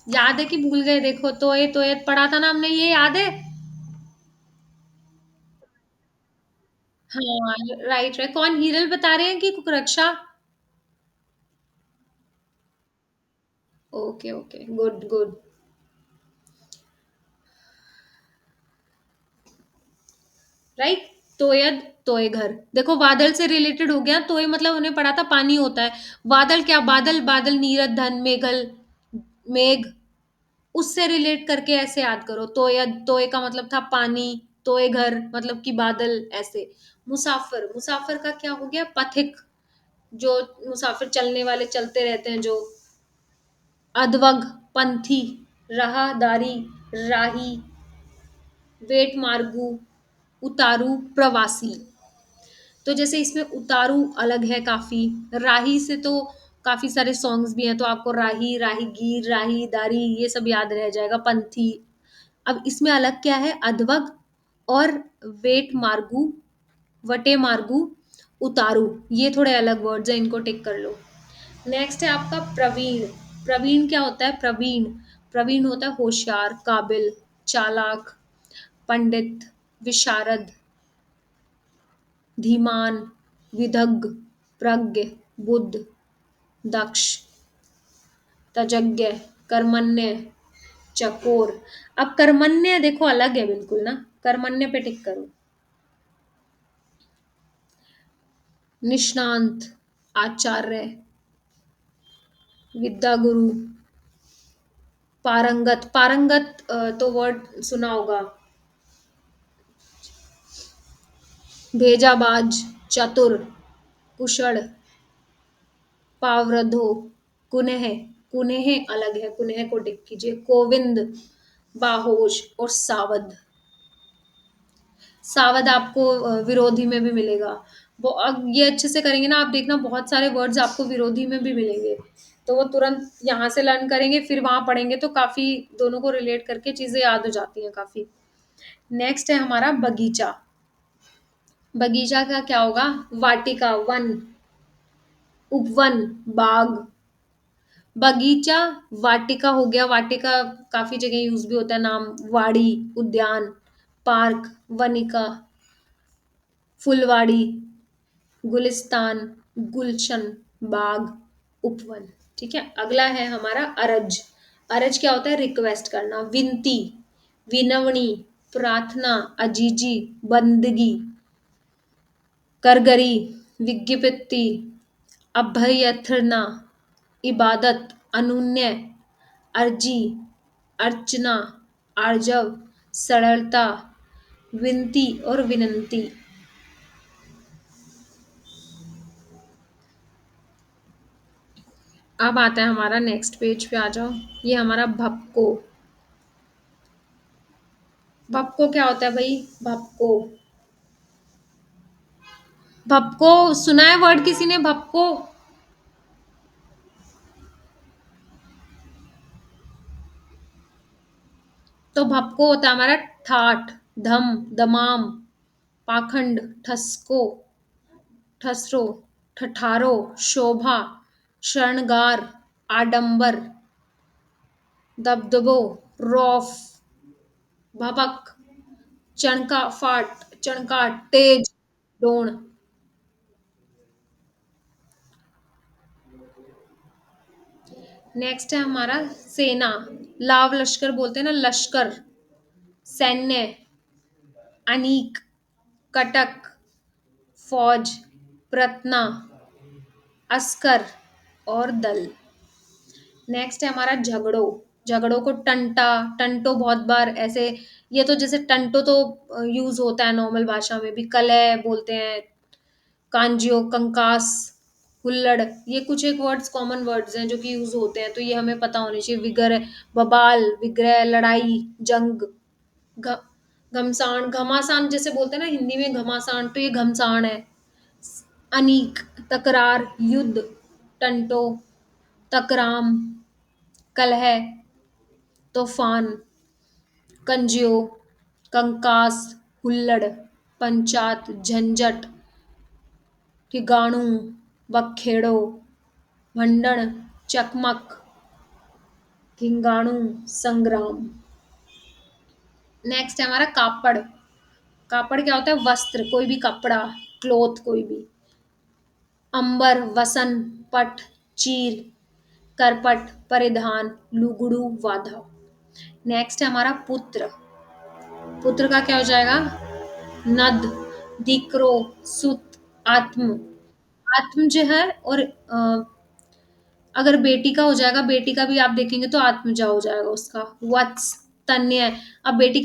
याद है कि भूल गए? देखो, तोए तोयत पढ़ा था ना हमने, ये याद है? हाँ, राइट राइट। कौन, हीरल बता रहे हैं कि कुकरक्षा? Okay okay, good good. Right. तोयद, तोय घर। देखो, बादल से रिलेटेड हो गया। तोय मतलब उन्हें पढ़ा था पानी होता है। बादल क्या, बादल बादल, नीरद धन मेघल, मेघ। उससे रिलेट करके ऐसे याद करो। तोयद, तोय का मतलब था पानी। तोय घर मतलब कि बादल, ऐसे। मुसाफिर, मुसाफिर का क्या हो गया? पथिक, जो मुसाफिर चलने वाले, चलते रहते हैं जो। अधवग, पंथी। राहदारी, राही। वेट मार्गू, उतारू, प्रवासी। तो जैसे इसमें उतारू अलग है काफी। राही से तो काफी सारे सॉन्ग्स भी हैं, तो आपको राही, राहीगीर, राहीदारी, ये सब याद रह जाएगा। पंथी। अब इसमें अलग क्या है? अधवग और वेट मार्गू, वटे मार्गू, उतारू। ये थोड़े अलग वर्ड्स हैं, इनको टिक कर लो। नेक्स्ट है आपका प्रवीण। प्रवीण क्या होता है? प्रवीण, प्रवीण होता है होशियार, काबिल, चालाक, पंडित, विशारद, धीमान, विदग्ध, प्रज्ञ, बुद्ध, दक्ष, तजज्ञ, कर्मण्य, चकोर। अब कर्मण्य देखो अलग है बिल्कुल ना, कर्मण्य पे टिक करो। निष्णांत, आचार्य, विद्या गुरु, पारंगत। पारंगत तो वर्ड सुना होगा। भेजाबाज, चतुर, कुशल, पावरधो, कुनेह। कुनेह अलग है, कुनेह को टिक कीजिए। गोविंद, बाहोश और सावध। सावध आपको विरोधी में भी मिलेगा। वो अब ये अच्छे से करेंगे ना आप, देखना बहुत सारे वर्ड्स आपको विरोधी में भी मिलेंगे। तो वो तुरंत यहाँ से लर्न करेंगे, फिर वहां पढ़ेंगे, तो काफी दोनों को रिलेट करके चीजें याद हो जाती हैं काफी। नेक्स्ट है हमारा बगीचा। बगीचा का क्या होगा? वाटिका, वन, उपवन, बाग। बगीचा, वाटिका हो गया। वाटिका काफी जगह यूज भी होता है नाम। वाड़ी, उद्यान, पार्क, वनिका, फुलवाड़ी, गुलिस्तान, गुलशन, बाग, उपवन। ठीक है, अगला है हमारा अरज। अरज क्या होता है? रिक्वेस्ट करना, विनती, विनवनी, प्रार्थना, अजीजी, बंदगी, करगरी, विज्ञप्ति, अभ्यर्थना, इबादत, अनुन्य, अर्जी, अर्चना, आर्जव, सरलता, विनती और विनंती। अब आता है हमारा, नेक्स्ट पेज पे आ जाओ। ये हमारा भपको। भपको क्या होता है भाई? भपको, भपको सुना है वर्ड किसी ने? भपको। तो भपको होता है हमारा ठाठ, धम, दमाम, पाखंड, ठसको, ठसरो, ठठारो, शोभा, श्रृंगार, आडंबर, दबदबो, रौफ, भपक, चणका, फाट, चणका, तेज, डोण। नेक्स्ट है हमारा सेना। लाव लश्कर बोलते हैं ना, लश्कर, सैन्य, अनीक, कटक, फौज, प्रत्ना, अस्कर और दल। नेक्स्ट है हमारा झगड़ो। झगड़ों को टंटा, टंटो बहुत बार ऐसे, ये तो जैसे टंटो तो यूज होता है नॉर्मल भाषा में भी, कलह बोलते हैं, कांजियो, कंकास, हुल्लड़। ये कुछ एक वर्ड्स, कॉमन वर्ड्स हैं जो कि यूज होते हैं, तो ये हमें पता होने चाहिए। विगर, बबाल, विग्रह, लड़ाई, जंग, घ- घमसान, घमासान जैसे बोलते हैं ना हिंदी में घमासान, तो ये घमसान है। अनीक, तकरार, युद्ध, टंटो, तकराम, कलह, तूफान, कंजियो, कंकास, हुल्लड़, पंचात, झंझट, ठिगाणु, बखेड़ो, भंडण, चकमक, हिंगाणु, संग्राम। नेक्स्ट है हमारा कापड़। कापड़ क्या होता है? वस्त्र, कोई भी कपड़ा, क्लोथ कोई भी। अंबर, वसन, पट, चीर, करपट, परिधान, लुगड़ू, वाधा। नेक्स्ट है हमारा पुत्र। पुत्र का क्या हो जाएगा? नद, दीकरो, सुत, आत्म। आत्म जो है, और अगर बेटी का हो जाएगा, बेटी का भी आप देखेंगे तो आत्मजा हो जाएगा उसका। वत्स, तन्य। अब बेटी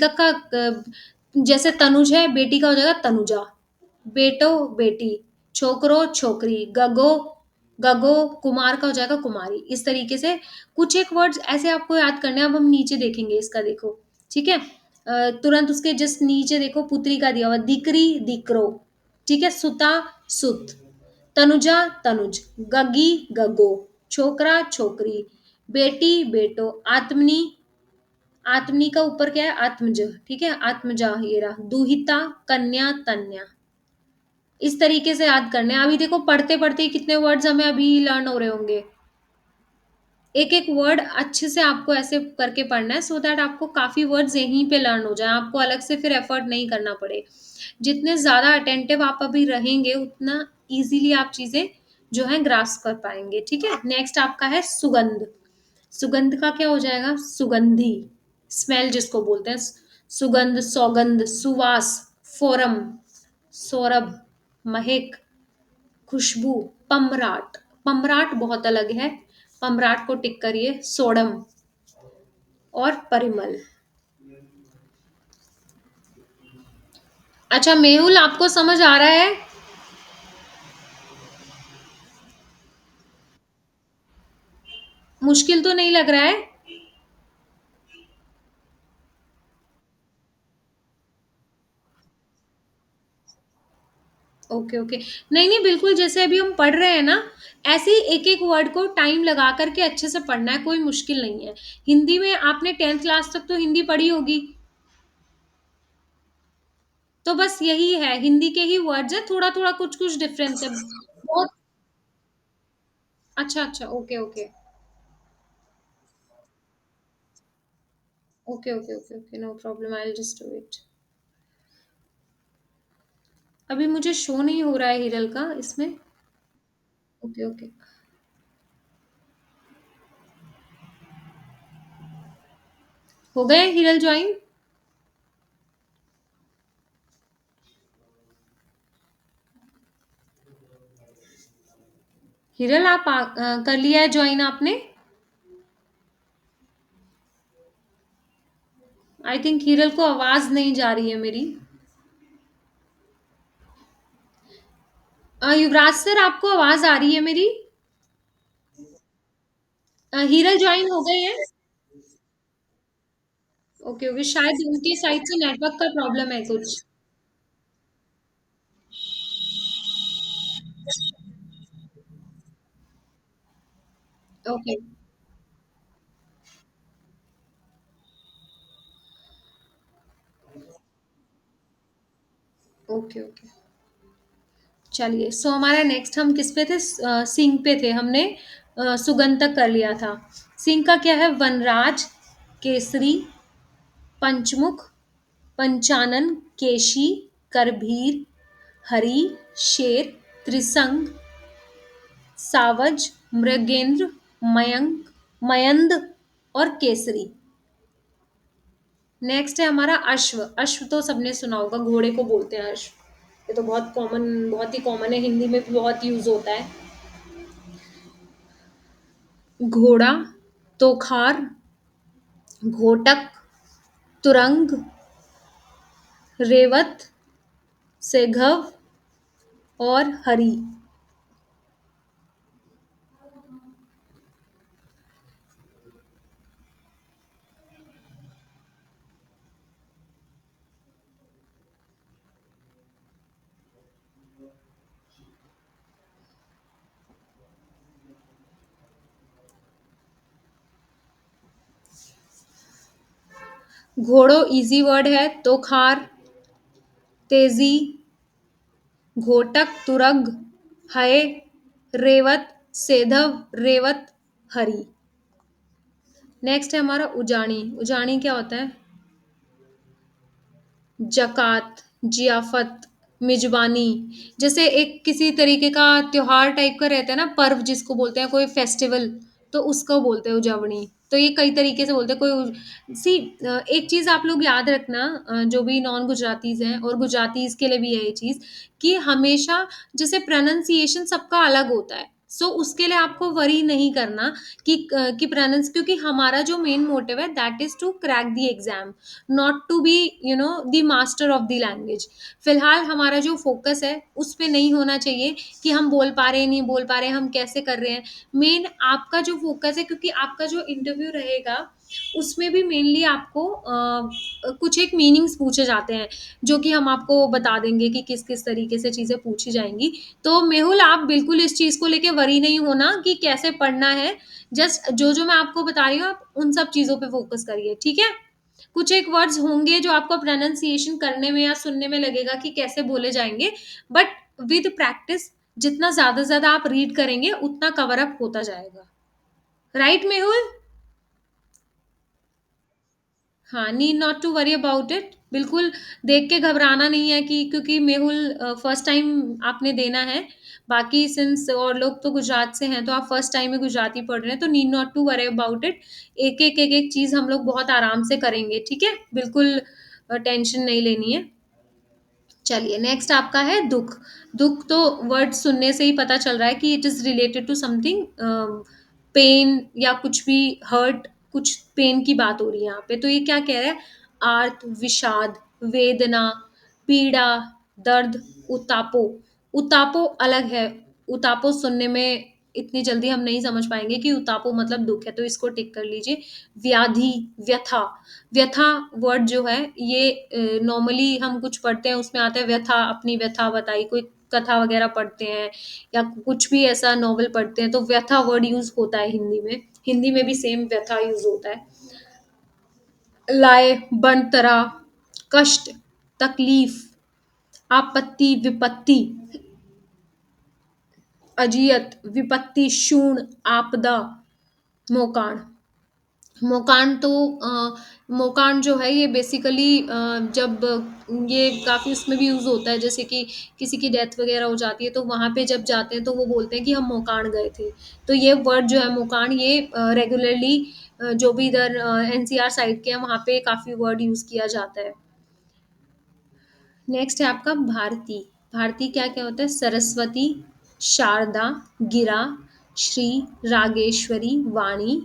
जैसे तनुज है, बेटी का हो जाएगा तनुजा। बेटो, बेटी। छोकरो, छोकरी। गगो, गगो। कुमार का हो जाएगा कुमारी। इस तरीके से कुछ एक वर्ड्स ऐसे आपको याद करने हैं। अब हम नीचे देखेंगे इसका, देखो। ठीक है। तुरंत उसके जस्ट नीचे देखो, पुत्री का दिया हुआ, दीकरी, दीकरो। ठीक है। सुता, सुत। तनुजा, तनुज। गगी, गगो। छोकरा, छोकरी। बेटी, बेटो। आत्मनी, आत्मनी का ऊपर क्या है? आत्मज। ठीक है। आत्मजा ये रहा। दुहिता, कन्या, तन्या। इस तरीके से याद करने हैं। अभी देखो, पढ़ते पढ़ते ही कितने वर्ड्स हमें अभी लर्न हो रहे होंगे। एक एक वर्ड अच्छे से आपको ऐसे करके पढ़ना है, सो दैट आपको काफी वर्ड्स यहीं पे लर्न हो जाए, आपको अलग से फिर एफर्ट नहीं करना पड़े। जितने ज्यादा अटेंटिव आप अभी रहेंगे, उतना इजीली आप चीजें जो है ग्रास्प कर पाएंगे। ठीक है। नेक्स्ट आपका है सुगंध। सुगंध का क्या हो जाएगा? सुगंधी, स्मेल जिसको बोलते हैं। सुगंध, सौगंध, सुवास, फोरम, सौरभ, महक, खुशबू, पमराट। पमराट बहुत अलग है, पमराट को टिक करिए। सोडम और परिमल। अच्छा मेहुल, आपको समझ आ रहा है? मुश्किल तो नहीं लग रहा है? Okay okay. नहीं नहीं, बिल्कुल जैसे अभी हम पढ़ रहे हैं ना, ऐसे ही एक एक वर्ड को टाइम लगा करके अच्छे से पढ़ना है, कोई मुश्किल नहीं है। हिंदी में आपने 10th क्लास तक तो हिंदी पढ़ी होगी, तो बस यही है, हिंदी के ही वर्ड्स है, थोड़ा थोड़ा कुछ कुछ डिफरेंस है बहुत। अच्छा अच्छा, okay okay. Okay okay okay okay, no problem, I will just do it. अभी मुझे शो नहीं हो रहा है हिरल का इसमें। Okay okay. हो गए हिरल ज्वाइन? हिरल आप कर लिया है ज्वाइन आपने? आई थिंक हिरल को आवाज नहीं जा रही है मेरी। युवराज सर, आपको आवाज आ रही है मेरी? हिरल ज्वाइन हो गई है? ओके ओके, शायद उनके साइड से नेटवर्क का प्रॉब्लम है कुछ। Okay okay okay. चलिए, सो हमारा नेक्स्ट हम किस पे थे? सिंह पे थे हमने। सुगंध तक कर लिया था। सिंह का क्या है? वनराज, केसरी, पंचमुख, पंचानन, केशी, करभीर, हरि, शेर, त्रिसंग, सावज, मृगेंद्र, मयंक, मयंद और केसरी। नेक्स्ट है हमारा अश्व। अश्व तो सबने सुना होगा, घोड़े को बोलते हैं अश्व। ये तो बहुत कॉमन, बहुत ही कॉमन है, हिंदी में भी बहुत यूज होता है। घोड़ा, तोखार, घोटक, तुरंग, रेवत, सेघव और हरी। घोड़ो इजी वर्ड है। तोखार, तेजी, घोटक, तुरग, हय, रेवत, सेधव, रेवत, हरी। नेक्स्ट है हमारा उजाणी। उजाणी क्या होता है? ज़कात, ज़ियाफ़त, मेज़बानी। जैसे एक किसी तरीके का त्योहार टाइप का रहता है ना, पर्व जिसको बोलते हैं, कोई फेस्टिवल, तो उसको बोलते हैं उजवणी। तो ये कई तरीके से बोलते हैं एक चीज़ आप लोग याद रखना, जो भी नॉन गुजरातीज़ हैं और गुजरातीज़ के लिए भी है ये चीज़, कि हमेशा जैसे प्रोनंसिएशन सबका अलग होता है। सो उसके लिए आपको वरी नहीं करना कि प्रोनंस, क्योंकि हमारा जो मेन मोटिव है that is to crack the exam, not to be the master of the language. फिलहाल हमारा जो फोकस है उस पे नहीं होना चाहिए कि हम बोल पा रहे हैं नहीं बोल पा रहे हैं, हम कैसे कर रहे हैं। मेन आपका जो फोकस है, क्योंकि आपका जो इंटरव्यू रहेगा उसमें भी मेनली आपको कुछ एक मीनिंग्स पूछे जाते हैं, जो कि हम आपको बता देंगे कि किस किस तरीके से चीज़ें पूछी जाएंगी। तो मेहुल, आप बिल्कुल इस चीज़ को लेके वरी नहीं होना कि कैसे पढ़ना है। जस्ट जो जो मैं आपको बता रही हूँ, आप उन सब चीज़ों पे फोकस करिए, ठीक है। कुछ एक वर्ड्स होंगे जो आपको प्रोनाउंसिएशन करने में या सुनने में लगेगा कि कैसे बोले जाएँगे, बट विद प्रैक्टिस जितना ज़्यादा से ज़्यादा आप रीड करेंगे, उतना कवर अप होता जाएगा। राइट मेहुल? हाँ, need not to worry about it. बिल्कुल देख के घबराना नहीं है कि क्योंकि मेहुल फर्स्ट टाइम आपने देना है। बाकी सिंस और लोग तो गुजरात से हैं, तो आप फर्स्ट टाइम ही गुजराती पढ़ रहे हैं, तो need not to worry about it. एक-एक, एक-एक चीज़ हम लोग बहुत आराम से करेंगे, ठीक है? बिल्कुल टेंशन नहीं लेनी है। चलिए नेक्स्ट आपका है दुःख। दुःख तो वर्ड सुनने से ही पता चल रहा है कि it is related to something pen या कुछ भी हर्ट, कुछ पेन की बात हो रही है यहाँ पे। तो ये क्या कह रहा है? आर्त, विषाद, वेदना, पीड़ा, दर्द, उतापो। उतापो अलग है। उतापो सुनने में इतनी जल्दी हम नहीं समझ पाएँगे कि उतापो मतलब दुःख है, तो इसको टिक कर लीजिए। व्याधि, व्यथा। व्यथा वर्ड जो है ये नॉर्मली हम कुछ पढ़ते हैं, उसमें आता है व्यथा, अपनी व्यथा बताई, कोई कथा वगैरह पढ़ते हैं या कुछ भी ऐसा नॉवल पढ़ते हैं, तो व्यथा वर्ड यूज़ होता है हिंदी में। हिंदी में भी सेम व्यथा यूज़ होता है। लाए, बनतरा, कष्ट, तकलीफ, आपत्ति, विपत्ति, अजियत, विपत्ति, शूण, आपदा, मोकाण। मोकाण तो मोकाण जो है ये बेसिकली जब ये काफ़ी उसमें भी यूज़ होता है, जैसे कि किसी की डेथ वगैरह हो जाती है, तो वहाँ पे जब जाते हैं तो वो बोलते हैं कि हम मोकाण गए थे। तो ये वर्ड जो है मोकाण, ये रेगुलरली जो भी इधर एनसीआर साइड के हैं वहाँ पे काफ़ी वर्ड यूज़ किया जाता है। नेक्स्ट है आपका भारती। भारती क्या-क्या होता है? सरस्वती, शारदा, गिरा, श्री, रागेश्वरी, वाणी,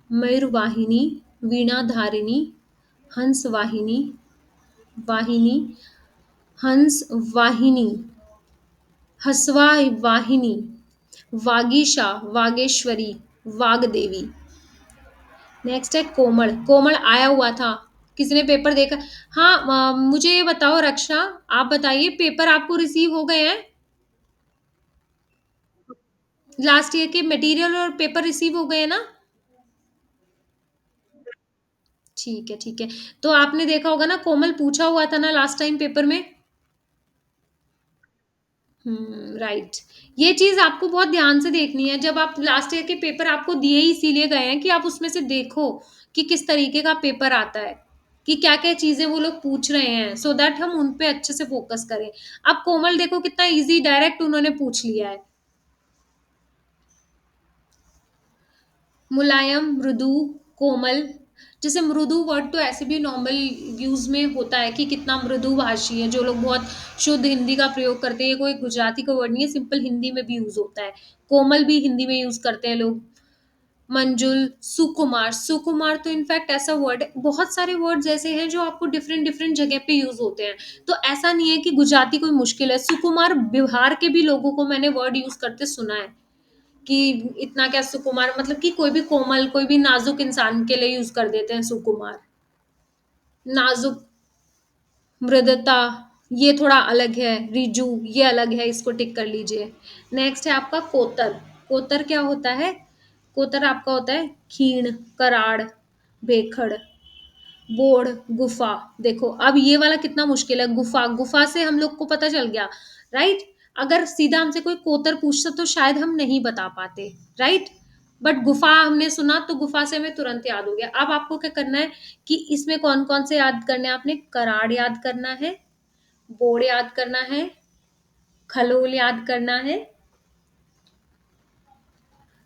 मयूरवाहिनी, वीणाधारिणी, हंसवाहिनी, वाहिनी, हंस वाहिनी, हसवा वाहिनी, वागीशा, वागेश्वरी, वागदेवी। नेक्स्ट है कोमल। कोमल आया हुआ था। किसी ने पेपर देखा? हाँ, मुझे ये बताओ रक्षा, आप बताइए पेपर आपको रिसीव हो गए हैं? लास्ट ईयर के मटेरियल और पेपर रिसीव हो गए हैं ना? ठीक है, ठीक है। तो आपने देखा होगा ना, कोमल पूछा हुआ था ना लास्ट टाइम पेपर में? राइट। ये चीज़ आपको बहुत ध्यान से देखनी है। जब आप लास्ट ईयर के पेपर आपको दिए ही इसीलिए गए हैं कि आप उसमें से देखो कि किस तरीके का पेपर आता है, कि क्या-क्या चीज़ें वो लोग पूछ रहे हैं, सो दैट हम उन पे अच्छे से फ़ोकस करें। अब कोमल देखो कितना ईज़ी डायरेक्ट उन्होंने पूछ लिया है। मुलायम, मृदु, कोमल। जैसे मृदु वर्ड तो ऐसे भी नॉर्मल यूज़ में होता है कि कितना मृदुभाषी है, जो लोग बहुत शुद्ध हिंदी का प्रयोग करते हैं, ये कोई गुजराती का वर्ड नहीं है, सिंपल हिंदी में भी यूज़ होता है। कोमल भी हिंदी में यूज़ करते हैं लोग। मंजुल, सुकुमार। सुकुमार तो इनफैक्ट ऐसा वर्ड है, बहुत सारे वर्ड्स ऐसे हैं जो आपको डिफरेंट डिफरेंट जगह पे यूज़ होते हैं। तो ऐसा नहीं है कि गुजराती कोई मुश्किल है। सुकुमार बिहार के भी लोगों को मैंने वर्ड यूज़ करते सुना है। कि इतना क्या सुकुमार, मतलब कि कोई भी कोमल, कोई भी नाजुक इंसान के लिए यूज़ कर देते हैं सुकुमार। नाजुक, मृदुता, ये थोड़ा अलग है। रिजु, ये अलग है, इसको टिक कर लीजिए। नेक्स्ट है आपका कोतर। कोतर क्या होता है? कोतर आपका होता है खीण, कराड़, भेखड़, बोढ़, गुफा। देखो अब ये वाला कितना मुश्किल है। गुफा, गुफा से हम लोग को पता चल गया, राइट? अगर सीधा हमसे कोई कोतर पूछता तो शायद हम नहीं बता पाते, राइट? बट गुफा हमने सुना तो गुफा से हमें तुरंत याद हो गया। अब आपको क्या करना है कि इसमें कौन कौन से याद करने हैं आपने, कराड़ याद करना है, बोड़ याद करना है, खलोल याद करना है।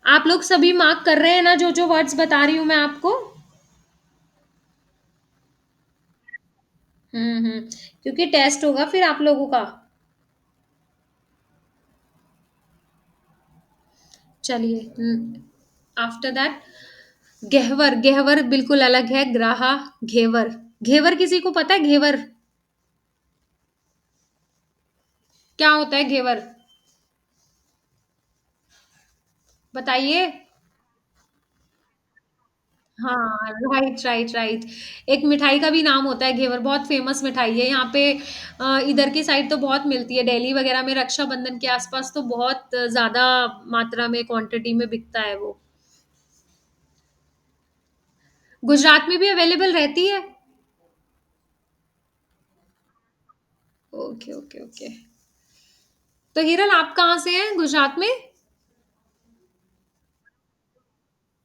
आप लोग सभी मार्क कर रहे हैं ना, जो जो वर्ड्स बता रही हूं मैं आपको? हम्म। क्योंकि टेस्ट होगा फिर आप लोगों का। चलिए, आफ्टर दैट गहवर। गहवर बिल्कुल अलग है, ग्राहा, घेवर। घेवर किसी को पता है? घेवर क्या होता है? घेवर बताइए। हाँ, राइट राइट राइट। एक मिठाई का भी नाम होता है घेवर, बहुत फेमस मिठाई है यहाँ पे। इधर की साइड तो बहुत मिलती है, दिल्ली वगैरह में रक्षाबंधन के आसपास तो बहुत ज्यादा मात्रा में, क्वांटिटी में बिकता है वो। गुजरात में भी अवेलेबल रहती है। Okay okay okay. तो हिरल आप कहाँ से हैं गुजरात में?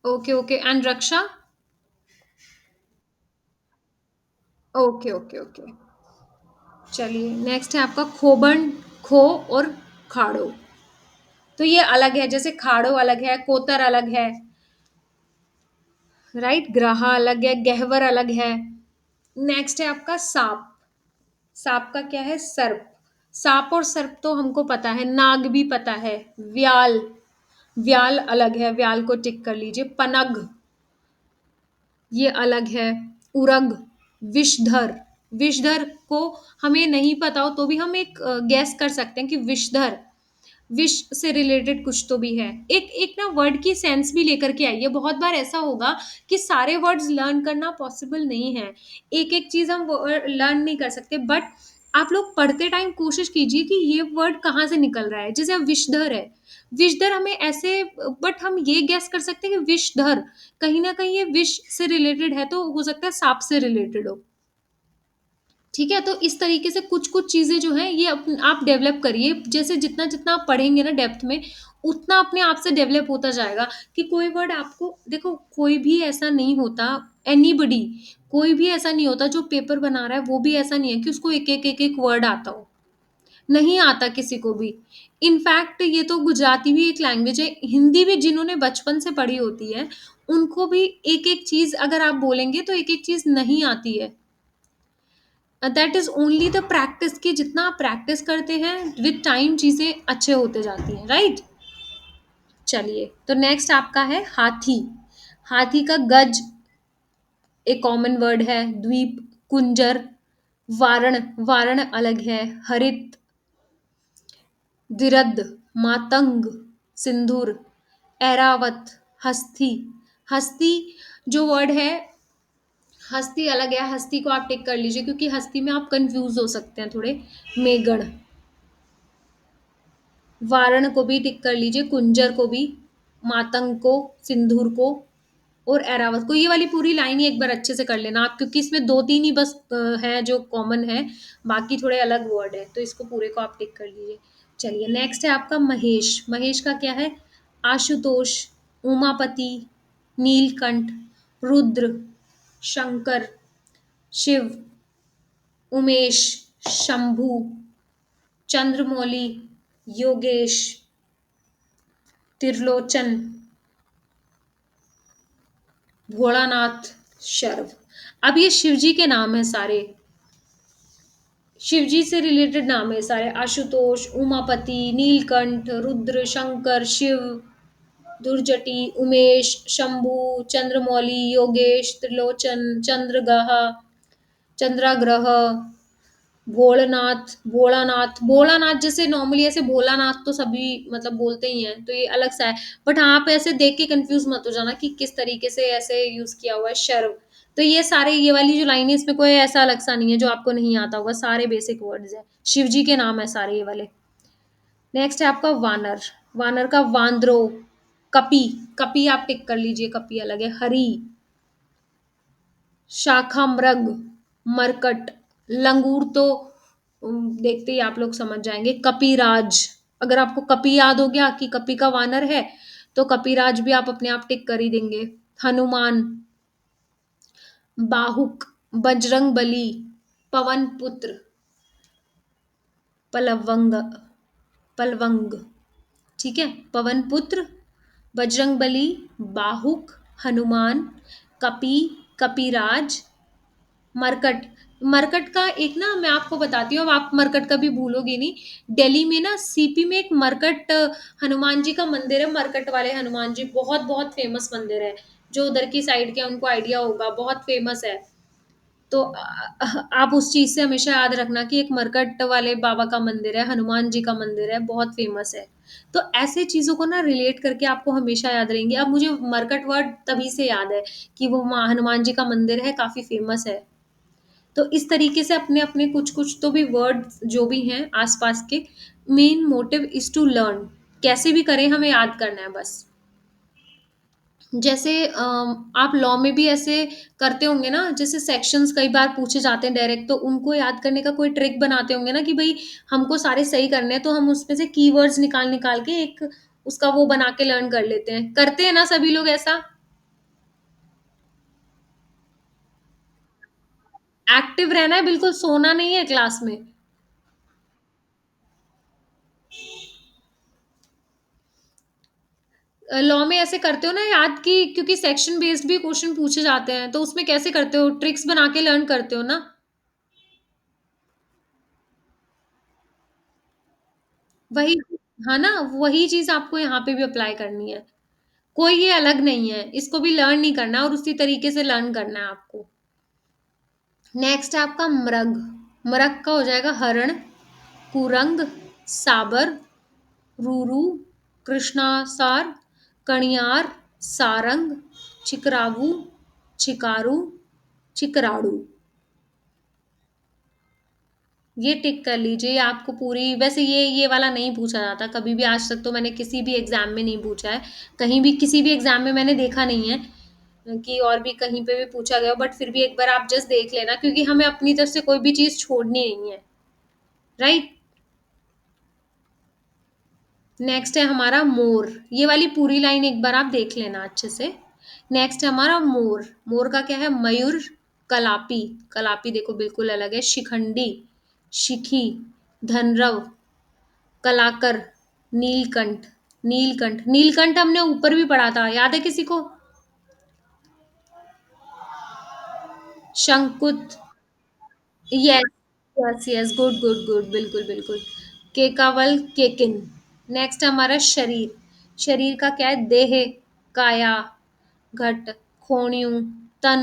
Okay okay, and Raksha? Okay okay okay. चलिए, नेक्स्ट है आपका खोबन, खो और खाड़ो। तो ये अलग है, जैसे खाड़ो अलग है, कोतर अलग है, राइट। ग्राहा अलग है, गहवर अलग है। नेक्स्ट है आपका सांप। सांप का क्या है? सर्प। सांप और सर्प तो हमको पता है, नाग भी पता है। व्याल, व्याल अलग है, व्याल को टिक कर लीजिए। पनग, ये अलग है। उरग, विषधर। विषधर को हमें नहीं पता हो तो भी हम एक गैस कर सकते हैं कि विषधर, विश से रिलेटेड कुछ तो भी है। एक एक ना वर्ड की सेंस भी लेकर के आइए। बहुत बार ऐसा होगा कि सारे वर्ड्स लर्न करना पॉसिबल नहीं है, एक एक चीज हम लर्न नहीं कर सकते, बट आप लोग पढ़ते टाइम कोशिश कीजिए कि ये वर्ड कहाँ से निकल रहा है। जैसे अब विषधर है, विषधर हमें ऐसे, बट हम ये गैस कर सकते हैं कि विषधर कहीं ना कहीं ये विष से रिलेटेड है, तो हो सकता है सांप से रिलेटेड हो। ठीक है, तो इस तरीके से कुछ कुछ चीजें जो हैं ये आप डेवलप करिए। जैसे जितना जितना आप पढ़ेंगे ना डेप्थ में, उतना अपने आप से डेवलप होता जाएगा। कि कोई वर्ड आपको, देखो कोई भी ऐसा नहीं होता, एनीबडी, कोई भी ऐसा नहीं होता जो पेपर बना रहा है वो भी ऐसा नहीं है कि उसको एक एक वर्ड आता हो। नहीं आता किसी को भी। इनफैक्ट ये तो गुजराती भी एक लैंग्वेज है, हिंदी भी जिन्होंने बचपन से पढ़ी होती है उनको भी एक एक चीज अगर आप बोलेंगे तो एक एक चीज नहीं आती है। That is only the practice, की जितना आप प्रैक्टिस करते हैं विद टाइम चीजें अच्छे होते जाती हैं, राइट। चलिए, तो नेक्स्ट आपका है हाथी। हाथी का गज एक कॉमन वर्ड है। द्वीप, कुंजर, वारण, वारण अलग है। हरित, दिरद, मातंग, सिंदूर, ऐरावत, हस्ती। हस्ती जो वर्ड है, हस्ती अलग है, हस्ती को आप टिक कर लीजिए क्योंकि हस्ती में आप कंफ्यूज हो सकते हैं थोड़े। मेगड़, वारण को भी टिक कर लीजिए, कुंजर को भी, मातंग को, सिंदूर को और एरावत को। ये वाली पूरी लाइन ही एक बार अच्छे से कर लेना आप, क्योंकि इसमें दो तीन ही बस हैं जो कॉमन है, बाकी थोड़े अलग वर्ड है, तो इसको पूरे को आप टिक कर लीजिए। चलिए, नेक्स्ट है आपका महेश। महेश का क्या है? आशुतोष, उमापति, नीलकंठ, रुद्र, शंकर, शिव, उमेश, शंभु, चंद्रमौली, योगेश, त्रिलोचन, भोलानाथ, शर्व। अब ये शिव जी के नाम है सारे, शिव जी से रिलेटेड नाम है सारे। आशुतोष, उमापति, नीलकंठ, रुद्र, शंकर, शिव, दुर्जटी, उमेश, शंभु, चंद्रमौली, योगेश, त्रिलोचन, चंद्रगह, चंद्राग्रह, भोलानाथ, भोलानाथ। भोलानाथ जैसे नॉर्मली ऐसे भोलानाथ तो सभी मतलब बोलते ही हैं, तो ये अलग सा है। बट हाँ, आप ऐसे देख के कंफ्यूज मत हो जाना कि किस तरीके से ऐसे यूज किया हुआ है। शर्व। तो ये सारे, ये वाली जो लाइन है इसमें कोई ऐसा अलग सा नहीं है जो आपको नहीं आता होगा, सारे बेसिक वर्ड्स हैं, शिव जी के नाम है सारे ये वाले। नेक्स्ट है आपका वानर। वानर का वांद्रो, कपी, कपी आप टिक कर लीजिए, कपी अलग है। हरी, शाखा मृग, मरकट, लंगूर तो देखते ही आप लोग समझ जाएंगे। कपिराज, अगर आपको कपि याद हो गया कि कपि का वानर है, तो कपिराज भी आप अपने आप टिक कर ही देंगे। हनुमान, बाहुक, बजरंग बली, पवन पुत्र, पलवंग, पलवंग, ठीक है? पवन पुत्र, बजरंग बली, बाहुक, हनुमान, कपि, कपिराज, मरकट। मरकट का एक ना मैं आपको बताती हूँ, अब आप मरकट कभी भूलोगे नहीं। दिल्ली में ना सीपी में एक मरकट हनुमान जी का मंदिर है। मरकट वाले हनुमान जी बहुत बहुत फेमस मंदिर है। जो उधर की साइड के हैं, उनको आइडिया होगा, बहुत फेमस है। तो आप उस चीज से हमेशा याद रखना कि एक मरकट वाले बाबा का मंदिर है, हनुमान जी का मंदिर है, बहुत फेमस है। तो ऐसे चीजों को ना रिलेट करके आपको हमेशा याद रहेंगे। अब मुझे मरकट वर्ड तभी से याद है कि वो हनुमान जी का मंदिर है, काफी फेमस है। तो इस तरीके से अपने अपने कुछ कुछ तो भी वर्ड जो भी हैं आसपास के, main motive is to learn. कैसे भी करें, हमें याद करना है बस। जैसे आप लॉ में भी ऐसे करते होंगे ना, जैसे सेक्शंस कई बार पूछे जाते हैं डायरेक्ट, तो उनको याद करने का कोई ट्रिक बनाते होंगे ना कि भाई हमको सारे सही करने हैं, तो हम उसमें से कीवर्ड्स निकाल निकाल के एक उसका वो बना के लर्न कर लेते हैं। करते हैं ना सभी लोग ऐसा? एक्टिव रहना है, बिल्कुल सोना नहीं है क्लास में। लॉ में ऐसे करते हो ना याद की, क्योंकि सेक्शन बेस्ड भी क्वेश्चन पूछे जाते हैं, तो उसमें कैसे करते हो? ट्रिक्स बना के लर्न करते हो ना? वही, हाँ ना, वही चीज आपको यहाँ पे भी अप्लाई करनी है। कोई ये अलग नहीं है, इसको भी लर्न नहीं करना और उसी तरीके से लर्न करना है आपको। नेक्स्ट है आपका मृग। मृग का हो जाएगा हरण, कुरंग, साबर, रूरू, कृष्णासार, कणियार, सारंग, चिकरावू, चिकारू, चिकराड़ू। ये टिक कर लीजिए, ये आपको पूरी, वैसे ये वाला नहीं पूछा जाता कभी भी आज तक, तो मैंने किसी भी एग्जाम में नहीं पूछा है। कहीं भी किसी भी एग्जाम में मैंने देखा नहीं है कि और भी कहीं पे भी पूछा गया हो, बट फिर भी एक बार आप जस्ट देख लेना, क्योंकि हमें अपनी तरफ से कोई भी चीज छोड़नी नहीं है। राइट। नेक्स्ट है हमारा मोर। ये वाली पूरी लाइन एक बार आप देख लेना अच्छे से। नेक्स्ट है हमारा मोर। मोर का क्या है? मयूर, कलापी, कलापी देखो बिल्कुल अलग है, शिखंडी, शिखी, धनरव, कलाकर, नीलकंठ, नीलकंठ, नीलकंठ हमने ऊपर भी पढ़ा था, याद है किसी को? शंकुत, yes, yes yes, good good good, बिल्कुल बिल्कुल। केकावल, केकिन। नेक्स्ट हमारा शरीर। शरीर का क्या है? देह, काया, घट, खोणियु, तन,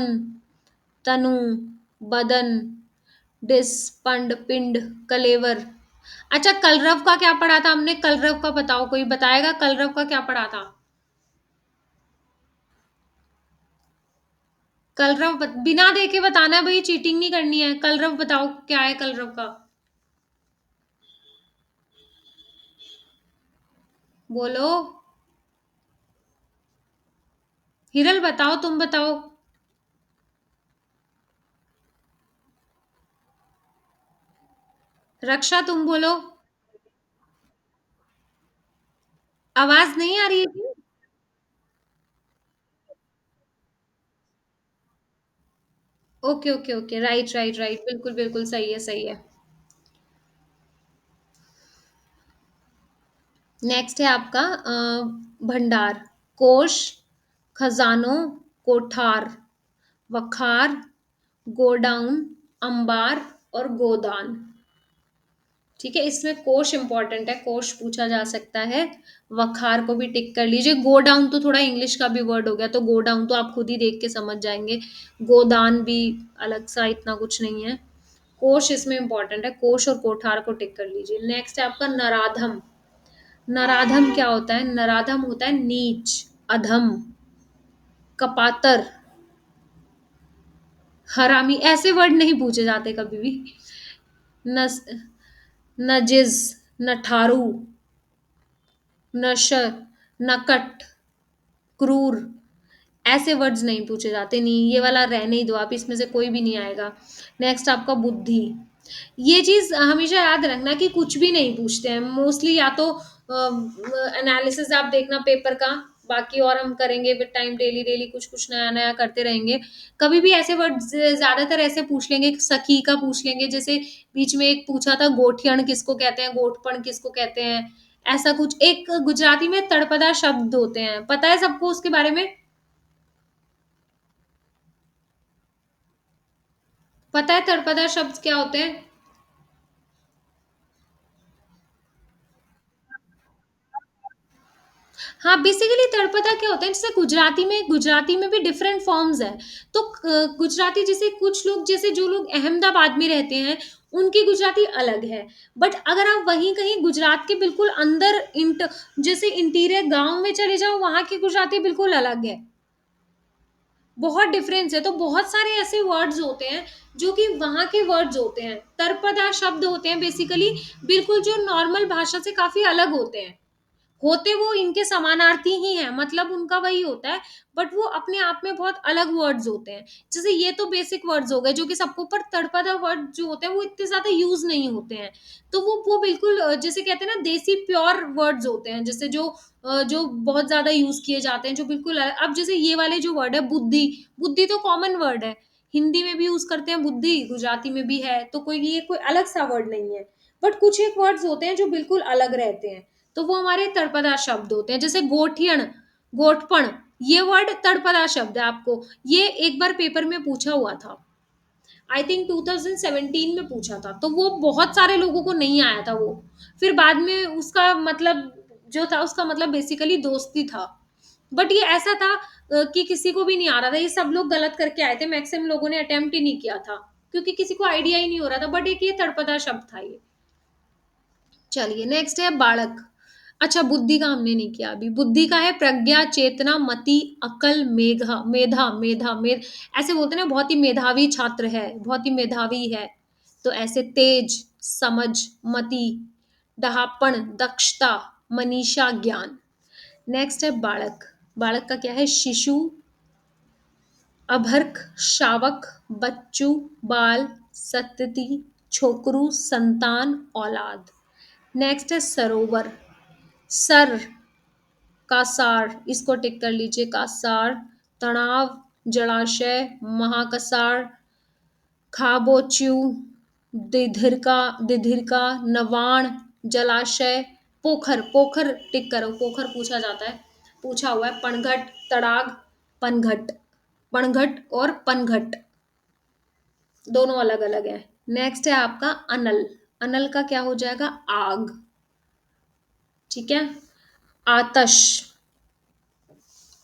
तनु, बदन, डिस, पंड, पिंड, कलेवर। अच्छा, कलरव का क्या पढ़ा था हमने? कलरव का बताओ, कोई बताएगा कलरव का क्या पढ़ा था? कलरव बिना देखे बताना है भाई, चीटिंग नहीं करनी है। कलरव बताओ क्या है कलरव का? बोलो। हिरल बताओ, तुम बताओ। रक्षा तुम बोलो। आवाज नहीं आ रही है क्या? Okay okay okay, right right right, बिल्कुल बिल्कुल सही है, सही है। नेक्स्ट है आपका भंडार। कोश, खजानो, कोठार, वखार, गोडाउन, अंबार और गोदान। ठीक है, इसमें कोश इंपॉर्टेंट है, कोश पूछा जा सकता है। वखार को भी टिक कर लीजिए। गो डाउन तो थोड़ा इंग्लिश का भी वर्ड हो गया, तो गो डाउन तो आप खुद ही देख के समझ जाएंगे। गोदान भी अलग सा, इतना कुछ नहीं है। कोश इसमें इंपॉर्टेंट है, कोश और कोठार को टिक कर लीजिए। नेक्स्ट है आपका नराधम। नराधम क्या होता है? नराधम होता है नीच, अधम, कपातर, हरामी। ऐसे वर्ड नहीं पूछे जाते कभी भी। नस, नजिज, नठारू, नशर, नकट, क्रूर। ऐसे वर्ड्स नहीं पूछे जाते, नहीं, ये वाला रहने ही दो आप, इसमें से कोई भी नहीं आएगा। नेक्स्ट आपका बुद्धि। ये चीज हमेशा याद रखना कि कुछ भी नहीं पूछते हैं मोस्टली, या तो एनालिसिस आप देखना पेपर का, बाकी और हम करेंगे विद टाइम, डेली डेली कुछ कुछ नया नया करते रहेंगे। कभी भी ऐसे वर्ड, ज्यादातर ऐसे पूछ लेंगे, सखी का पूछ लेंगे, जैसे बीच में एक पूछा था गोठियन किसको कहते हैं, गोठपन किसको कहते हैं, ऐसा कुछ। एक गुजराती में तड़पदा शब्द होते हैं, पता है सबको उसके बारे में? पता है तड़पदा शब्द क्या होते हैं? हाँ, बेसिकली तड़पदा क्या होता है, जैसे गुजराती में भी डिफरेंट फॉर्म्स है। तो गुजराती, जैसे कुछ लोग, जैसे जो लोग अहमदाबाद में रहते हैं, उनकी गुजराती अलग है। बट अगर आप वहीं कहीं गुजरात के बिल्कुल अंदर जैसे इंटीरियर गांव में चले जाओ, वहां की गुजराती बिल्कुल अलग है। बहुत डिफरेंस है। तो बहुत सारे ऐसे वर्ड्स होते हैं जो कि वहां के वर्ड्स होते हैं, तर्पदा शब्द होते हैं बेसिकली, बिल्कुल जो नॉर्मल भाषा से काफी अलग होते हैं। होते वो इनके समानार्थी ही हैं, मतलब उनका वही होता है, बट वो अपने आप में बहुत अलग वर्ड्स होते हैं। जैसे ये तो बेसिक वर्ड्स हो गए जो कि सबको, पर तड़पदा वर्ड जो होते हैं वो इतने ज्यादा यूज नहीं होते हैं। तो वो बिल्कुल जैसे कहते हैं ना, देसी प्योर वर्ड्स होते हैं, जैसे जो बहुत ज्यादा यूज किए जाते हैं, जो बिल्कुल अब जैसे ये वाले जो वर्ड है बुद्धि, बुद्धि तो कॉमन वर्ड है, हिंदी में भी यूज करते हैं बुद्धि, गुजराती में भी है, तो कोई ये कोई अलग सा वर्ड नहीं है। बट कुछ एक वर्ड्स होते हैं जो बिल्कुल अलग रहते हैं, तो वो हमारे तड़पदा शब्द होते हैं। जैसे गोठियन, गोठपण, ये वर्ड तड़पदा शब्द है आपको। ये एक बार पेपर में पूछा हुआ था, आई थिंक 2017 में पूछा था, तो वो बहुत सारे लोगों को नहीं आया था वो। फिर बाद में उसका मतलब जो था, उसका मतलब बेसिकली दोस्ती था। बट ये ऐसा था कि किसी को भी नहीं आ रहा था, ये सब लोग गलत करके आए थे, मैक्सिमम लोगों ने अटेम्प्ट ही नहीं किया था, क्योंकि किसी को आइडिया ही नहीं हो रहा था। बट एक ये तड़पदा शब्द था ये। चलिए नेक्स्ट है बालक। अच्छा, बुद्धि का हमने नहीं किया अभी। बुद्धि का है प्रज्ञा, चेतना, मति, अकल, मेघा, मेध, ऐसे बोलते हैं ना, बहुत ही मेधावी छात्र है, बहुत ही मेधावी है। तो ऐसे तेज, समझ, मति, डहापन, दक्षता, मनीषा, ज्ञान। नेक्स्ट है बालक। बालक का क्या है? शिशु, अभर्क, शावक, बच्चू, बाल, सतति, छोकरू, संतान, औलाद। नेक्स्ट है सरोवर। सर का सार, इसको टिक कर लीजिए, का सार। तणाव, जलाशय, महाकसार, खाबोच्यू, दिधिरका, दिधिरका, नवाण, जलाशय, पोखर, पोखर टिक करो, पोखर पूछा जाता है, पूछा हुआ है। पनघट, तड़ाग, पनघट, पनघट और पनघट दोनों अलग अलग है। नेक्स्ट है आपका अनल। अनल का क्या हो जाएगा? आग। ठीक है। आतश।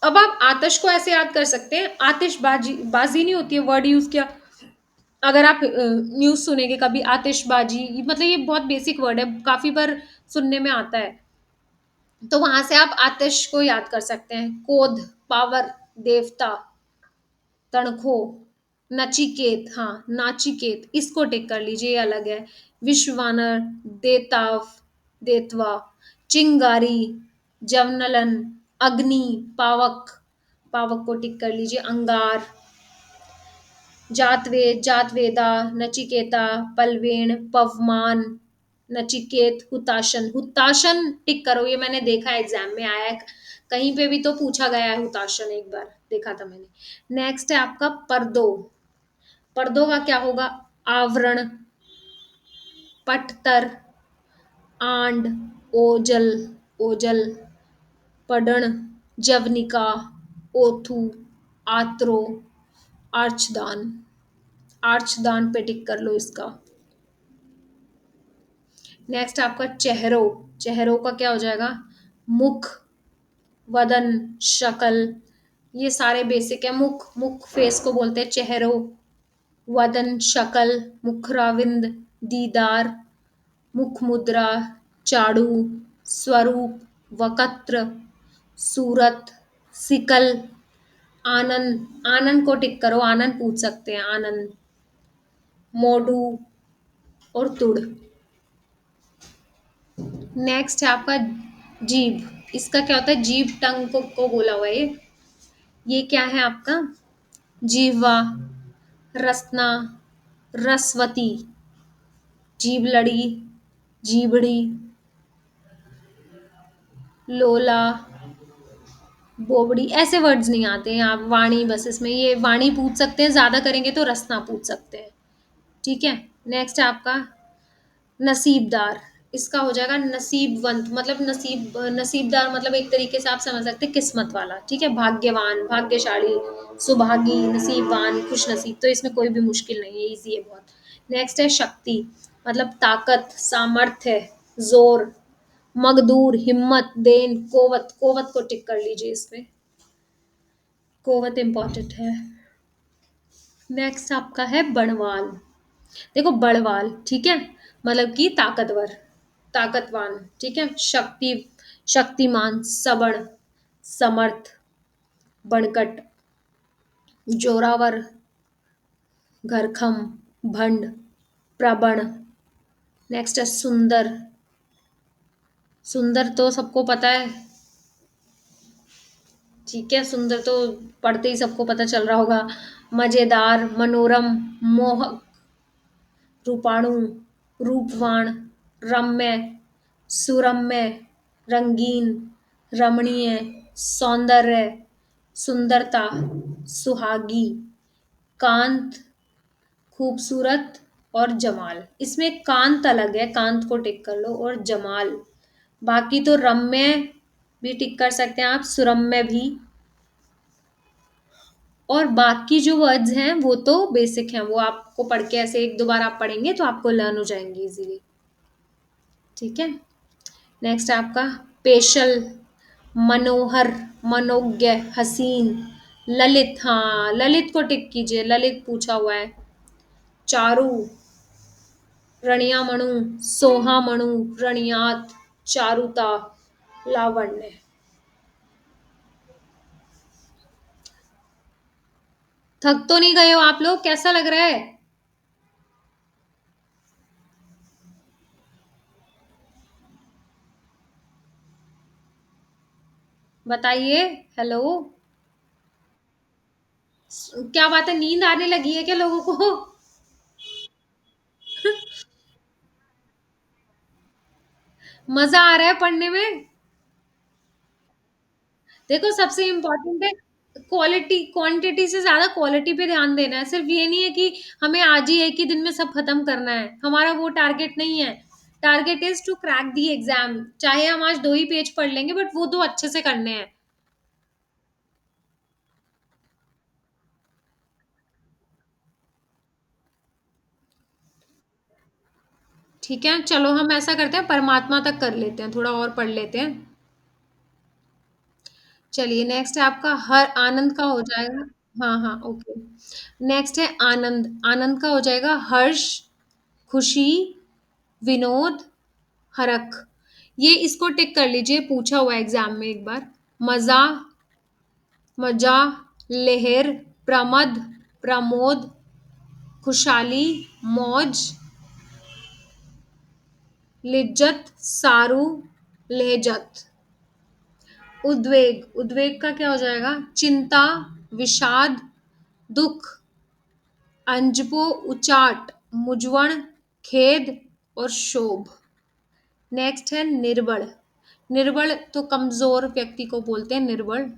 अब आप आतश को ऐसे याद कर सकते हैं, आतिशबाजी, बाजी नहीं होती है, वर्ड यूज किया। अगर आप न्यूज सुनेंगे कभी, आतिशबाजी, मतलब ये बहुत बेसिक वर्ड है, काफी बार सुनने में आता है। तो वहां से आप आतिश को याद कर सकते हैं। कोद, पावर, देवता, तणखो, नचिकेत, हाँ नाचिकेत, इसको टेक कर लीजिए, ये अलग है। विश्वानर, देताव, देतवा, चिंगारी, जवनलन, अग्नि, पावक, पावक को टिक कर लीजिए। अंगार, जातवेद, जातवेदा, नचिकेता, पलवेण, पवमान, नचिकेत, हुताशन, हुताशन टिक करो, ये मैंने देखा एग्जाम में आया है, कहीं पे भी तो पूछा गया है हुताशन, एक बार देखा था मैंने। नेक्स्ट है आपका पर्दो। पर्दों का क्या होगा? आवरण, पटतर, आंड, ओजल, ओजल, पडण, जवनिका, ओथू, आत्रो, आर्चदान। आर्चदान पे टिक कर लो इसका। नेक्स्ट आपका चेहरो। चेहरों का क्या हो जाएगा? मुख, वदन, शकल, ये सारे बेसिक है। मुख, मुख फेस को बोलते हैं चेहरो। वदन, शकल, मुखराविंद, दीदार, मुख मुद्रा, चाड़ू, स्वरूप, वकत्र, सूरत, सिकल, आनंद। आनंद को टिक करो, आनंद पूछ सकते हैं, आनंद, मोडू और तुड़। नेक्स्ट है आपका जीभ। इसका क्या होता है? जीभ, टंग को बोला हुआ है ये क्या है आपका? जीवा, रसना, रसवती, जीभ लड़ी, जीभड़ी, लोला, बोबड़ी ऐसे वर्ड्स नहीं आते हैं। आप वाणी बस इसमें ये वाणी पूछ सकते हैं, ज़्यादा करेंगे तो रसना पूछ सकते हैं। ठीक है? नेक्स्ट है आपका नसीबदार। इसका हो जाएगा नसीबवंत, मतलब नसीबदार मतलब एक तरीके से आप समझ सकते हैं किस्मत वाला। ठीक है? भाग्यवान, भाग्यशाली, सुभागी, नसीबवान, खुशनसीब। तो इसमें कोई भी मुश्किल नहीं है, ईज़ी है बहुत। नेक्स्ट है शक्ति, मतलब ताकत, सामर्थ्य, ज़ोर, मकदूर, हिम्मत, देन, कोवत। कोवत को टिक कर लीजिए इसमें, कोवत इम्पोर्टेंट है। नेक्स्ट आपका है बड़वाल। देखो बड़वाल, ठीक है, मतलब कि ताकतवर, ताकतवान। ठीक है? शक्तिमान, सबड़, समर्थ, बड़कट, जोरावर, घरखम, भंड, प्रबण। नेक्स्ट है सुंदर। सुंदर तो सबको पता है। ठीक है? सुंदर तो पढ़ते ही सबको पता चल रहा होगा। मजेदार, मनोरम, मोहक, रूपाणु, रूपवान, रम्य, सुरम्य, रंगीन, रमणीय, सौंदर्य, सुंदरता, सुहागी, कांत, खूबसूरत और जमाल। इसमें कांत अलग है, कांत को टिक कर लो, और जमाल। बाकी तो रम्य भी टिक कर सकते हैं आप, सुरम्य भी। और बाकी जो वर्ड्स हैं वो तो बेसिक हैं, वो आपको पढ़ के ऐसे एक दो बार आप पढ़ेंगे तो आपको लर्न हो जाएंगे इजीली। ठीक है? नेक्स्ट आपका पेशल, मनोहर, मनोज्ञ, हसीन, ललित। हाँ, ललित को टिक कीजिए, ललित पूछा हुआ है। चारु, रणियामणु, सोहामणु, रणियात, चारुता, लावण्य। थक तो नहीं गए हो आप लोग? कैसा लग रहा है? बताइए। हेलो? क्या बात है, नींद आने लगी है क्या लोगों को? मजा आ रहा है पढ़ने में? देखो सबसे इम्पोर्टेंट है क्वालिटी, क्वांटिटी से ज्यादा क्वालिटी पे ध्यान देना है। सिर्फ ये नहीं है कि हमें आज ही एक ही दिन में सब खत्म करना है, हमारा वो टारगेट नहीं है। Target is to crack the exam. चाहे हम आज 2 ही पेज पढ़ लेंगे, बट वो 2 अच्छे से करने हैं। ठीक है, चलो हम ऐसा करते हैं, परमात्मा तक कर लेते हैं, थोड़ा और पढ़ लेते हैं। चलिए नेक्स्ट है आपका हर आनंद का हो जाएगा। हाँ हाँ, ओके। नेक्स्ट है आनंद। आनंद का हो जाएगा हर्ष, खुशी, विनोद, हरख। ये इसको टिक कर लीजिए, पूछा हुआ है एग्जाम में एक बार। मजा, मजा, लहर, प्रमद, प्रमोद, खुशहाली, मौज, लिज्जत, सारू, लहजत। उद्वेग, उद्वेग का क्या हो जाएगा? चिंता, विषाद, दुख, अंजपो, उचाट, मुजवण, खेद और शोभ। नेक्स्ट है निर्बल। निर्बल तो कमजोर व्यक्ति को बोलते हैं निर्बल।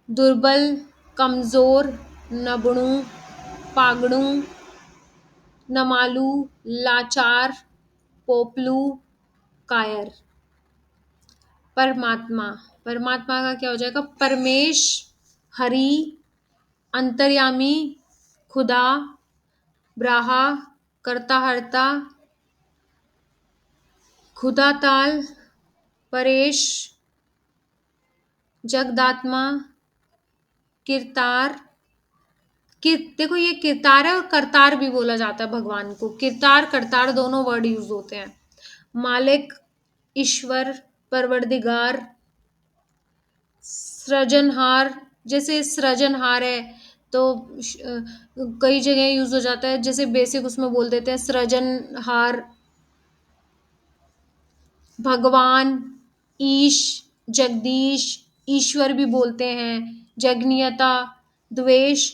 दुर्बल, कमजोर, नबड़ू, पागड़ू, नमालू, लाचार, पोपलू, कायर। परमात्मा। परमात्मा का क्या हो जाएगा? परमेश, हरि, अंतर्यामी, खुदा, ब्राहा, कर्ता हर्ता, खुदा ताल, परेश, जगदात्मा, किरतार। देखो ये किरतार है, और करतार भी बोला जाता है भगवान को। किरतार करतार दोनों वर्ड यूज होते हैं। मालिक, ईश्वर, परवरदिगार, सृजनहार। जैसे सृजनहार है तो कई जगह यूज हो जाता है, जैसे बेसिक उसमें बोल देते हैं सृजनहार। भगवान, ईश, जगदीश, ईश्वर भी बोलते हैं। जगनियता, द्वेष,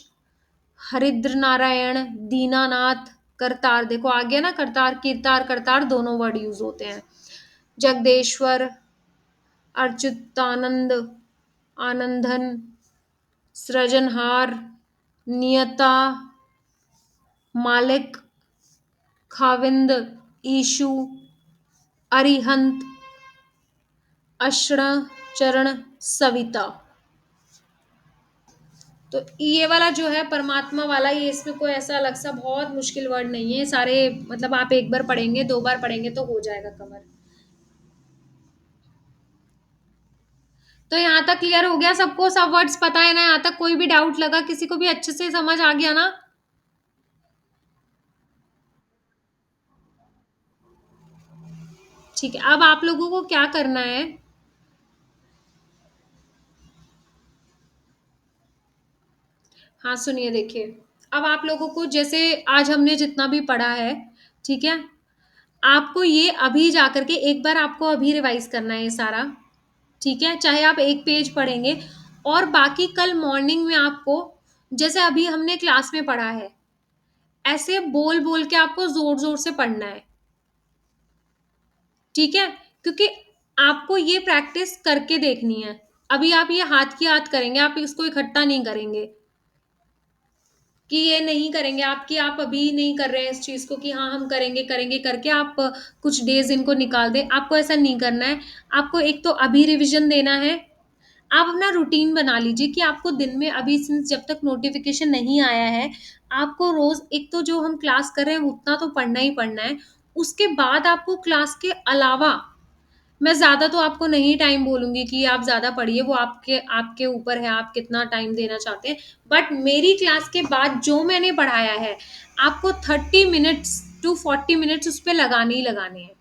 हरिद्र नारायण, दीनानाथ, करतार। देखो आ गया ना, करतार, कीर्तार, करतार दोनों वर्ड यूज होते हैं। जगदेश्वर, अर्चितानंद, आनंदन, सृजनहार, नियता, मालिक, खाविंद, ईशु, अरिहंत, अशरण, चरण, सविता। तो ये वाला जो है परमात्मा वाला, ये इसमें कोई ऐसा अलग सा बहुत मुश्किल वर्ड नहीं है, सारे मतलब आप एक बार पढ़ेंगे, दो बार पढ़ेंगे तो हो जाएगा कवर। तो यहाँ तक क्लियर हो गया सबको, सब वर्ड्स पता है ना? यहाँ तक कोई भी डाउट लगा किसी को भी, अच्छे से समझ आ गया ना? ठीक है, अब आप लोगों को क्या करना है, हाँ सुनिए देखिए, अब आप लोगों को जैसे आज हमने जितना भी पढ़ा है, ठीक है, आपको ये अभी जाकर के एक बार आपको अभी रिवाइज करना है ये सारा, ठीक है, चाहे आप एक पेज पढ़ेंगे, और बाकी कल मॉर्निंग में आपको जैसे अभी हमने क्लास में पढ़ा है, ऐसे बोल बोल के आपको जोर जोर से पढ़ना है, ठीक है, क्योंकि आपको ये प्रैक्टिस करके देखनी है। अभी आप ये हाथ की हाथ करेंगे, आप इसको इकट्ठा नहीं करेंगे, कि ये नहीं करेंगे आप, कि आप अभी नहीं कर रहे हैं इस चीज को कि हाँ हम करेंगे करेंगे करके आप कुछ डेज इनको निकाल दें, आपको ऐसा नहीं करना है। आपको एक तो अभी रिवीजन देना है, आप अपना रूटीन बना लीजिए कि आपको दिन में अभी सिंस जब तक नोटिफिकेशन नहीं आया है, आपको रोज एक तो जो हम क्लास कर रहे हैं उतना तो पढ़ना ही पढ़ना है। उसके बाद आपको क्लास के अलावा, मैं ज़्यादा तो आपको नहीं टाइम बोलूँगी कि आप ज़्यादा पढ़िए, वो आपके आपके ऊपर है, आप कितना टाइम देना चाहते हैं। बट मेरी क्लास के बाद जो मैंने पढ़ाया है, आपको 30 मिनट्स टू 40 मिनट्स उस पे लगाने ही लगाने हैं।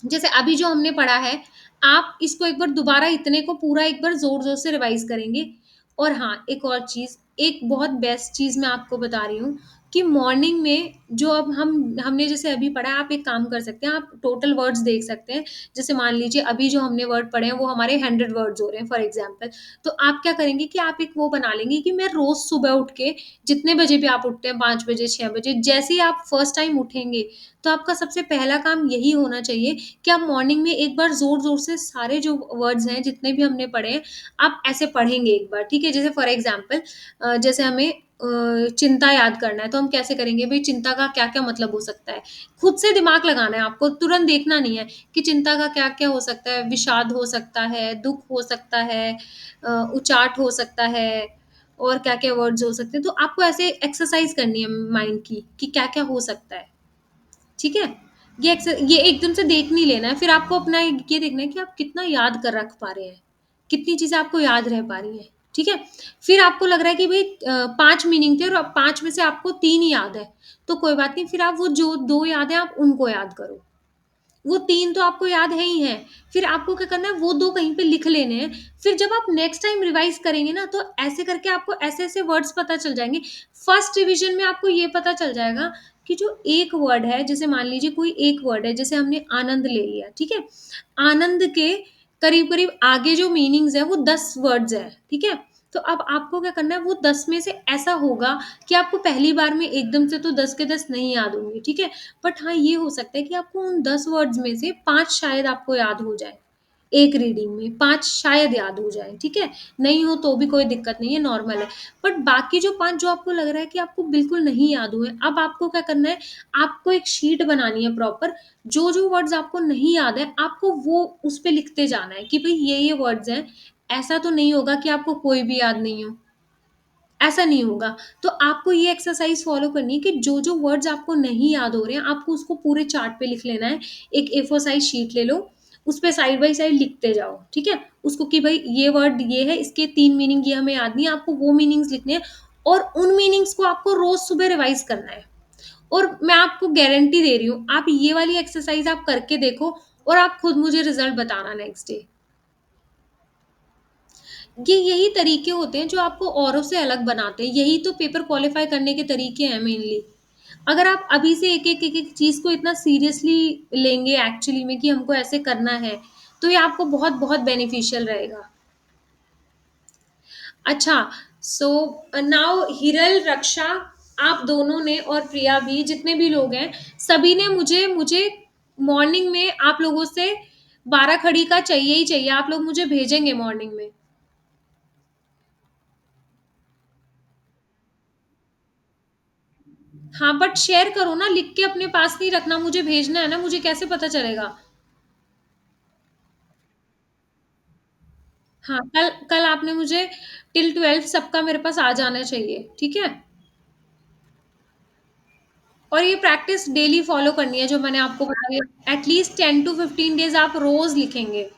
जैसे अभी जो हमने पढ़ा है, आप इसको एक बार दोबारा इतने को पूरा एक बार ज़ोर-ज़ोर से रिवाइज़ करेंगे। और हाँ, एक और चीज़, एक बहुत बेस्ट चीज़ मैं आपको बता रही हूँ कि मॉर्निंग में जो अब हमने जैसे अभी पढ़ा है, आप एक काम कर सकते हैं, आप टोटल वर्ड्स देख सकते हैं। जैसे मान लीजिए अभी जो हमने वर्ड पढ़े हैं, वो हमारे 100 वर्ड्स हो रहे हैं फॉर एग्ज़ाम्पल। तो आप क्या करेंगे कि आप एक वो बना लेंगे कि मैं रोज़ सुबह उठ के, जितने बजे भी आप उठते हैं, 5 बजे, 6 बजे, जैसे ही आप फर्स्ट टाइम उठेंगे, तो आपका सबसे पहला काम यही होना चाहिए कि आप मॉर्निंग में एक बार ज़ोर-ज़ोर से सारे जो वर्ड्स हैं, जितने भी हमने पढ़े हैं, आप ऐसे पढ़ेंगे एक बार, ठीक है? जैसे फॉर एग्ज़ाम्पल जैसे हमें चिंता याद करना है, तो हम कैसे करेंगे? भई चिंता का क्या-क्या मतलब हो सकता है? खुद से दिमाग लगाना है आपको, तुरंत देखना नहीं है कि चिंता का क्या-क्या हो सकता है? विषाद हो सकता है, दुःख हो सकता है, उचाट हो सकता है, और क्या-क्या वर्ड्स हो सकते हैं। तो आपको ऐसे एक्सरसाइज़ करनी है माइंड की कि क्या-क्या हो सकता है। ठीक है? ये एकदम से देख नहीं लेना है, फिर आपको अपना ये देखना है कि आप कितना याद कर रख पा रहे हैं, कितनी चीज़ें आपको याद रह पा रही हैं, ठीक है? फिर आपको लग रहा है कि भई 5 मीनिंग थे और अब 5 में से आपको 3 ही याद है, तो कोई बात नहीं, फिर आप वो जो 2 याद हैं, आप उनको याद करो। वो 3 तो आपको याद है ही हैं, फिर आपको क्या करना है, वो 2 कहीं पे लिख लेने हैं, फिर जब आप नेक्स्ट टाइम रिवाइज़ करेंगे ना, तो ऐसे करके आपको ऐसे-ऐसे वर्ड्स पता चल जाएँगे। फर्स्ट रिवीजन में आपको ये पता चल जाएगा कि जो एक वर्ड है, जैसे मान लीजिए कोई एक वर्ड है, जैसे हमने आनंद ले लिया, ठीक है? आनंद के करीब-करीब आगे जो मीनिंग्स हैं, वो 10 वर्ड्स हैं, ठीक है? तो अब आपको क्या करना है, वो 10 में से ऐसा होगा कि आपको पहली बार में एकदम से तो 10 के 10 नहीं याद होंगे, ठीक है? बट हाँ, ये हो सकता है कि आपको उन 10 वर्ड्स में से 5 शायद आपको याद हो जाएँ, एक रीडिंग में 5 शायद याद हो जाएँ, ठीक है? नहीं हो तो भी कोई दिक्कत नहीं है, नॉर्मल है। बट बाकी जो 5 जो आपको लग रहा है कि आपको बिल्कुल नहीं याद हुए, अब आपको क्या करना है, आपको एक शीट बनानी है प्रॉपर, जो-जो वर्ड्स आपको नहीं याद है, आपको वो उस पे लिखते जाना है कि भई ये वर्ड्स हैं, ऐसा तो नहीं होगा कि आपको कोई भी याद नहीं हो। ऐसा नहीं होगा। तो आपको ये एक्सरसाइज़ फ़ॉलो करनी है कि जो-जो वर्ड्स आपको नहीं याद हो रहे हैं, आपको उसको पूरे चार्ट पे लिख लेना है। एक ए4 साइज़ शीट ले लो, उसपे साइड बाय साइड लिखते जाओ, ठीक है? उसको कि भई ये वर्ड ये है, इसके 3 मीनिंग ये हमें याद नहीं है, आपको वो मीनिंग्स लिखने हैं और उन मीनिंग्स को आपको रोज़ सुबह रिवाइज़ करना है। और मैं आपको गारंटी दे रही हूँ, आप ये वाली एक्सरसाइज़ आप करके देखो और आप खुद मुझे रिज़ल्ट बताना नेक्स्ट डे। ये यही तरीके होते हैं जो आपको औरों से अलग बनाते हैं। यही तो पेपर क्वालीफाई करने के तरीके हैं मेनली। अगर आप अभी से एक-एक चीज़ को इतना सीरियसली लेंगे एक्चुअली में कि हमको ऐसे करना है, तो ये आपको बहुत-बहुत बेनिफिशियल रहेगा। अच्छा, सो नाउ हिरल, रक्षा, आप दोनों ने और प्रिया भी, जितने भी लोग हैं, सभी ने मुझे मुझे मॉर्निंग में आप लोगों से 12 खड़ी का चाहिए ही चाहिए। आप लोग मुझे भेजेंगे मॉर्निंग में। हाँ, बट शेयर करो ना, लिख के अपने पास नहीं रखना, मुझे भेजना है ना, मुझे कैसे पता चलेगा? हाँ, कल कल आपने मुझे टिल 12 सबका मेरे पास आ जाना चाहिए, ठीक है? और ये प्रैक्टिस डेली फॉलो करनी है जो मैंने आपको बताई है। एटलीस्ट 10 टू 15 डेज़ आप रोज़ लिखेंगे।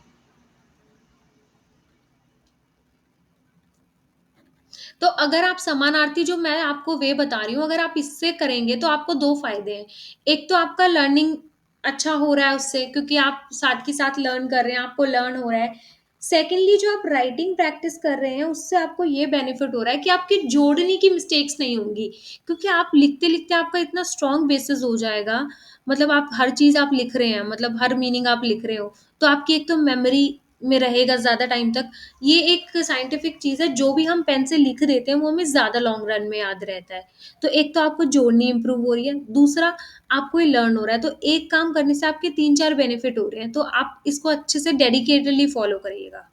तो अगर आप समानार्थी जो मैं आपको वे बता रही हूँ, अगर आप इससे करेंगे तो आपको 2 फ़ायदे हैं। एक तो आपका लर्निंग अच्छा हो रहा है उससे, क्योंकि आप साथ के साथ लर्न कर रहे हैं, आपको लर्न हो रहा है। सेकंडली जो आप राइटिंग प्रैक्टिस कर रहे हैं, उससे आपको ये बेनिफिट हो रहा है कि आपकी जोड़ने की मिस्टेक्स नहीं होंगी, क्योंकि आप लिखते-लिखते आपका इतना स्ट्रॉन्ग बेसिस हो जाएगा, मतलब आप हर चीज़ आप लिख रहे हैं, मतलब हर मीनिंग आप लिख रहे हो, तो आपकी एक तो मेमोरी में रहेगा ज़्यादा टाइम तक। ये एक साइंटिफिक चीज़ है, जो भी हम पेन से लिख देते हैं वो हमें ज़्यादा लॉन्ग रन में याद रहता है। तो एक तो आपको जोड़नी इम्प्रूव हो रही है, दूसरा आपको ये लर्न हो रहा है, तो एक काम करने से आपके 3-4 बेनिफिट हो रहे हैं, तो आप इसको अच्छे से डेडिकेटेडली फॉलो करिएगा।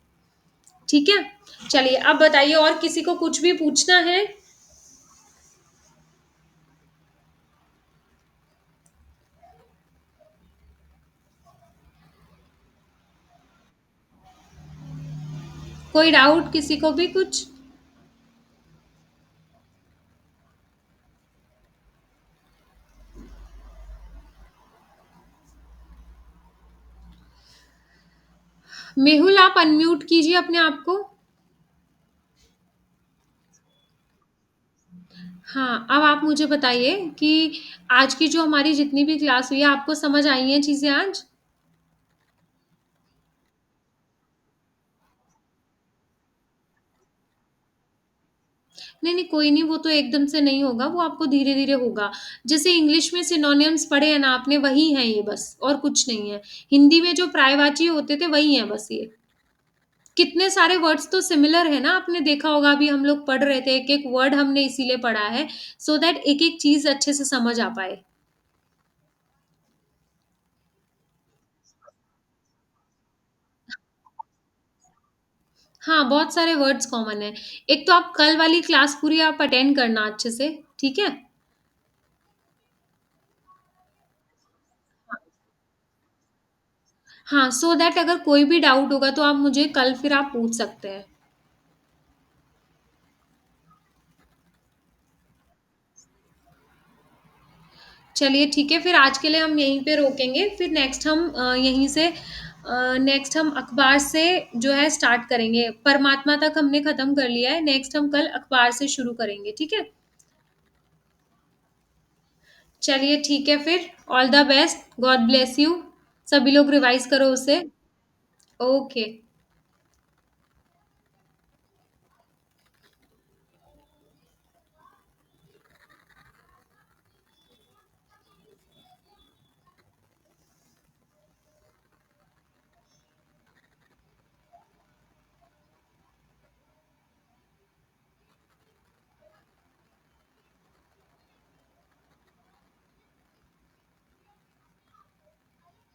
ठीक है? चलिए अब बताइए, और किसी को कुछ भी पूछना है? कोई डाउट किसी को भी कुछ? मेहुल आप अनम्यूट कीजिए अपने आप को। हाँ, अब आप मुझे बताइए कि आज की जो हमारी जितनी भी क्लास हुई है, आपको समझ आई हैं चीज़ें आज? नहीं, नहीं, कोई नहीं, वो तो एकदम से नहीं होगा, वो आपको धीरे-धीरे होगा। जैसे इंग्लिश में सिनोनिम्स पढ़े हैं ना आपने, वही हैं ये बस, और कुछ नहीं है। हिंदी में जो पर्यायवाची होते थे, वही हैं बस ये। कितने सारे वर्ड्स तो सिमिलर है ना, आपने देखा होगा, अभी हम लोग पढ़ रहे थे, एक-एक वर्ड हमने इसीलिए पढ़ा है, सो दैट एक-एक चीज़ अच्छे से समझ आ पाए। हाँ, बहुत सारे वर्ड्स कॉमन हैं। एक तो आप कल वाली क्लास पूरी आप अटेंड करना अच्छे से, ठीक है? हाँ, सो दैट अगर कोई भी डाउट होगा तो आप मुझे कल फिर आप पूछ सकते हैं। चलिए ठीक है, फिर आज के लिए हम यहीं पे रोकेंगे, फिर नेक्स्ट हम यहीं से नेक्स्ट हम अखबार से जो है स्टार्ट करेंगे। परमात्मा तक हमने खत्म कर लिया है, नेक्स्ट हम कल अखबार से शुरू करेंगे, ठीक है? चलिए ठीक है फिर, all the best, God bless you. सभी लोग रिवाइज़ करो उसे। ओके।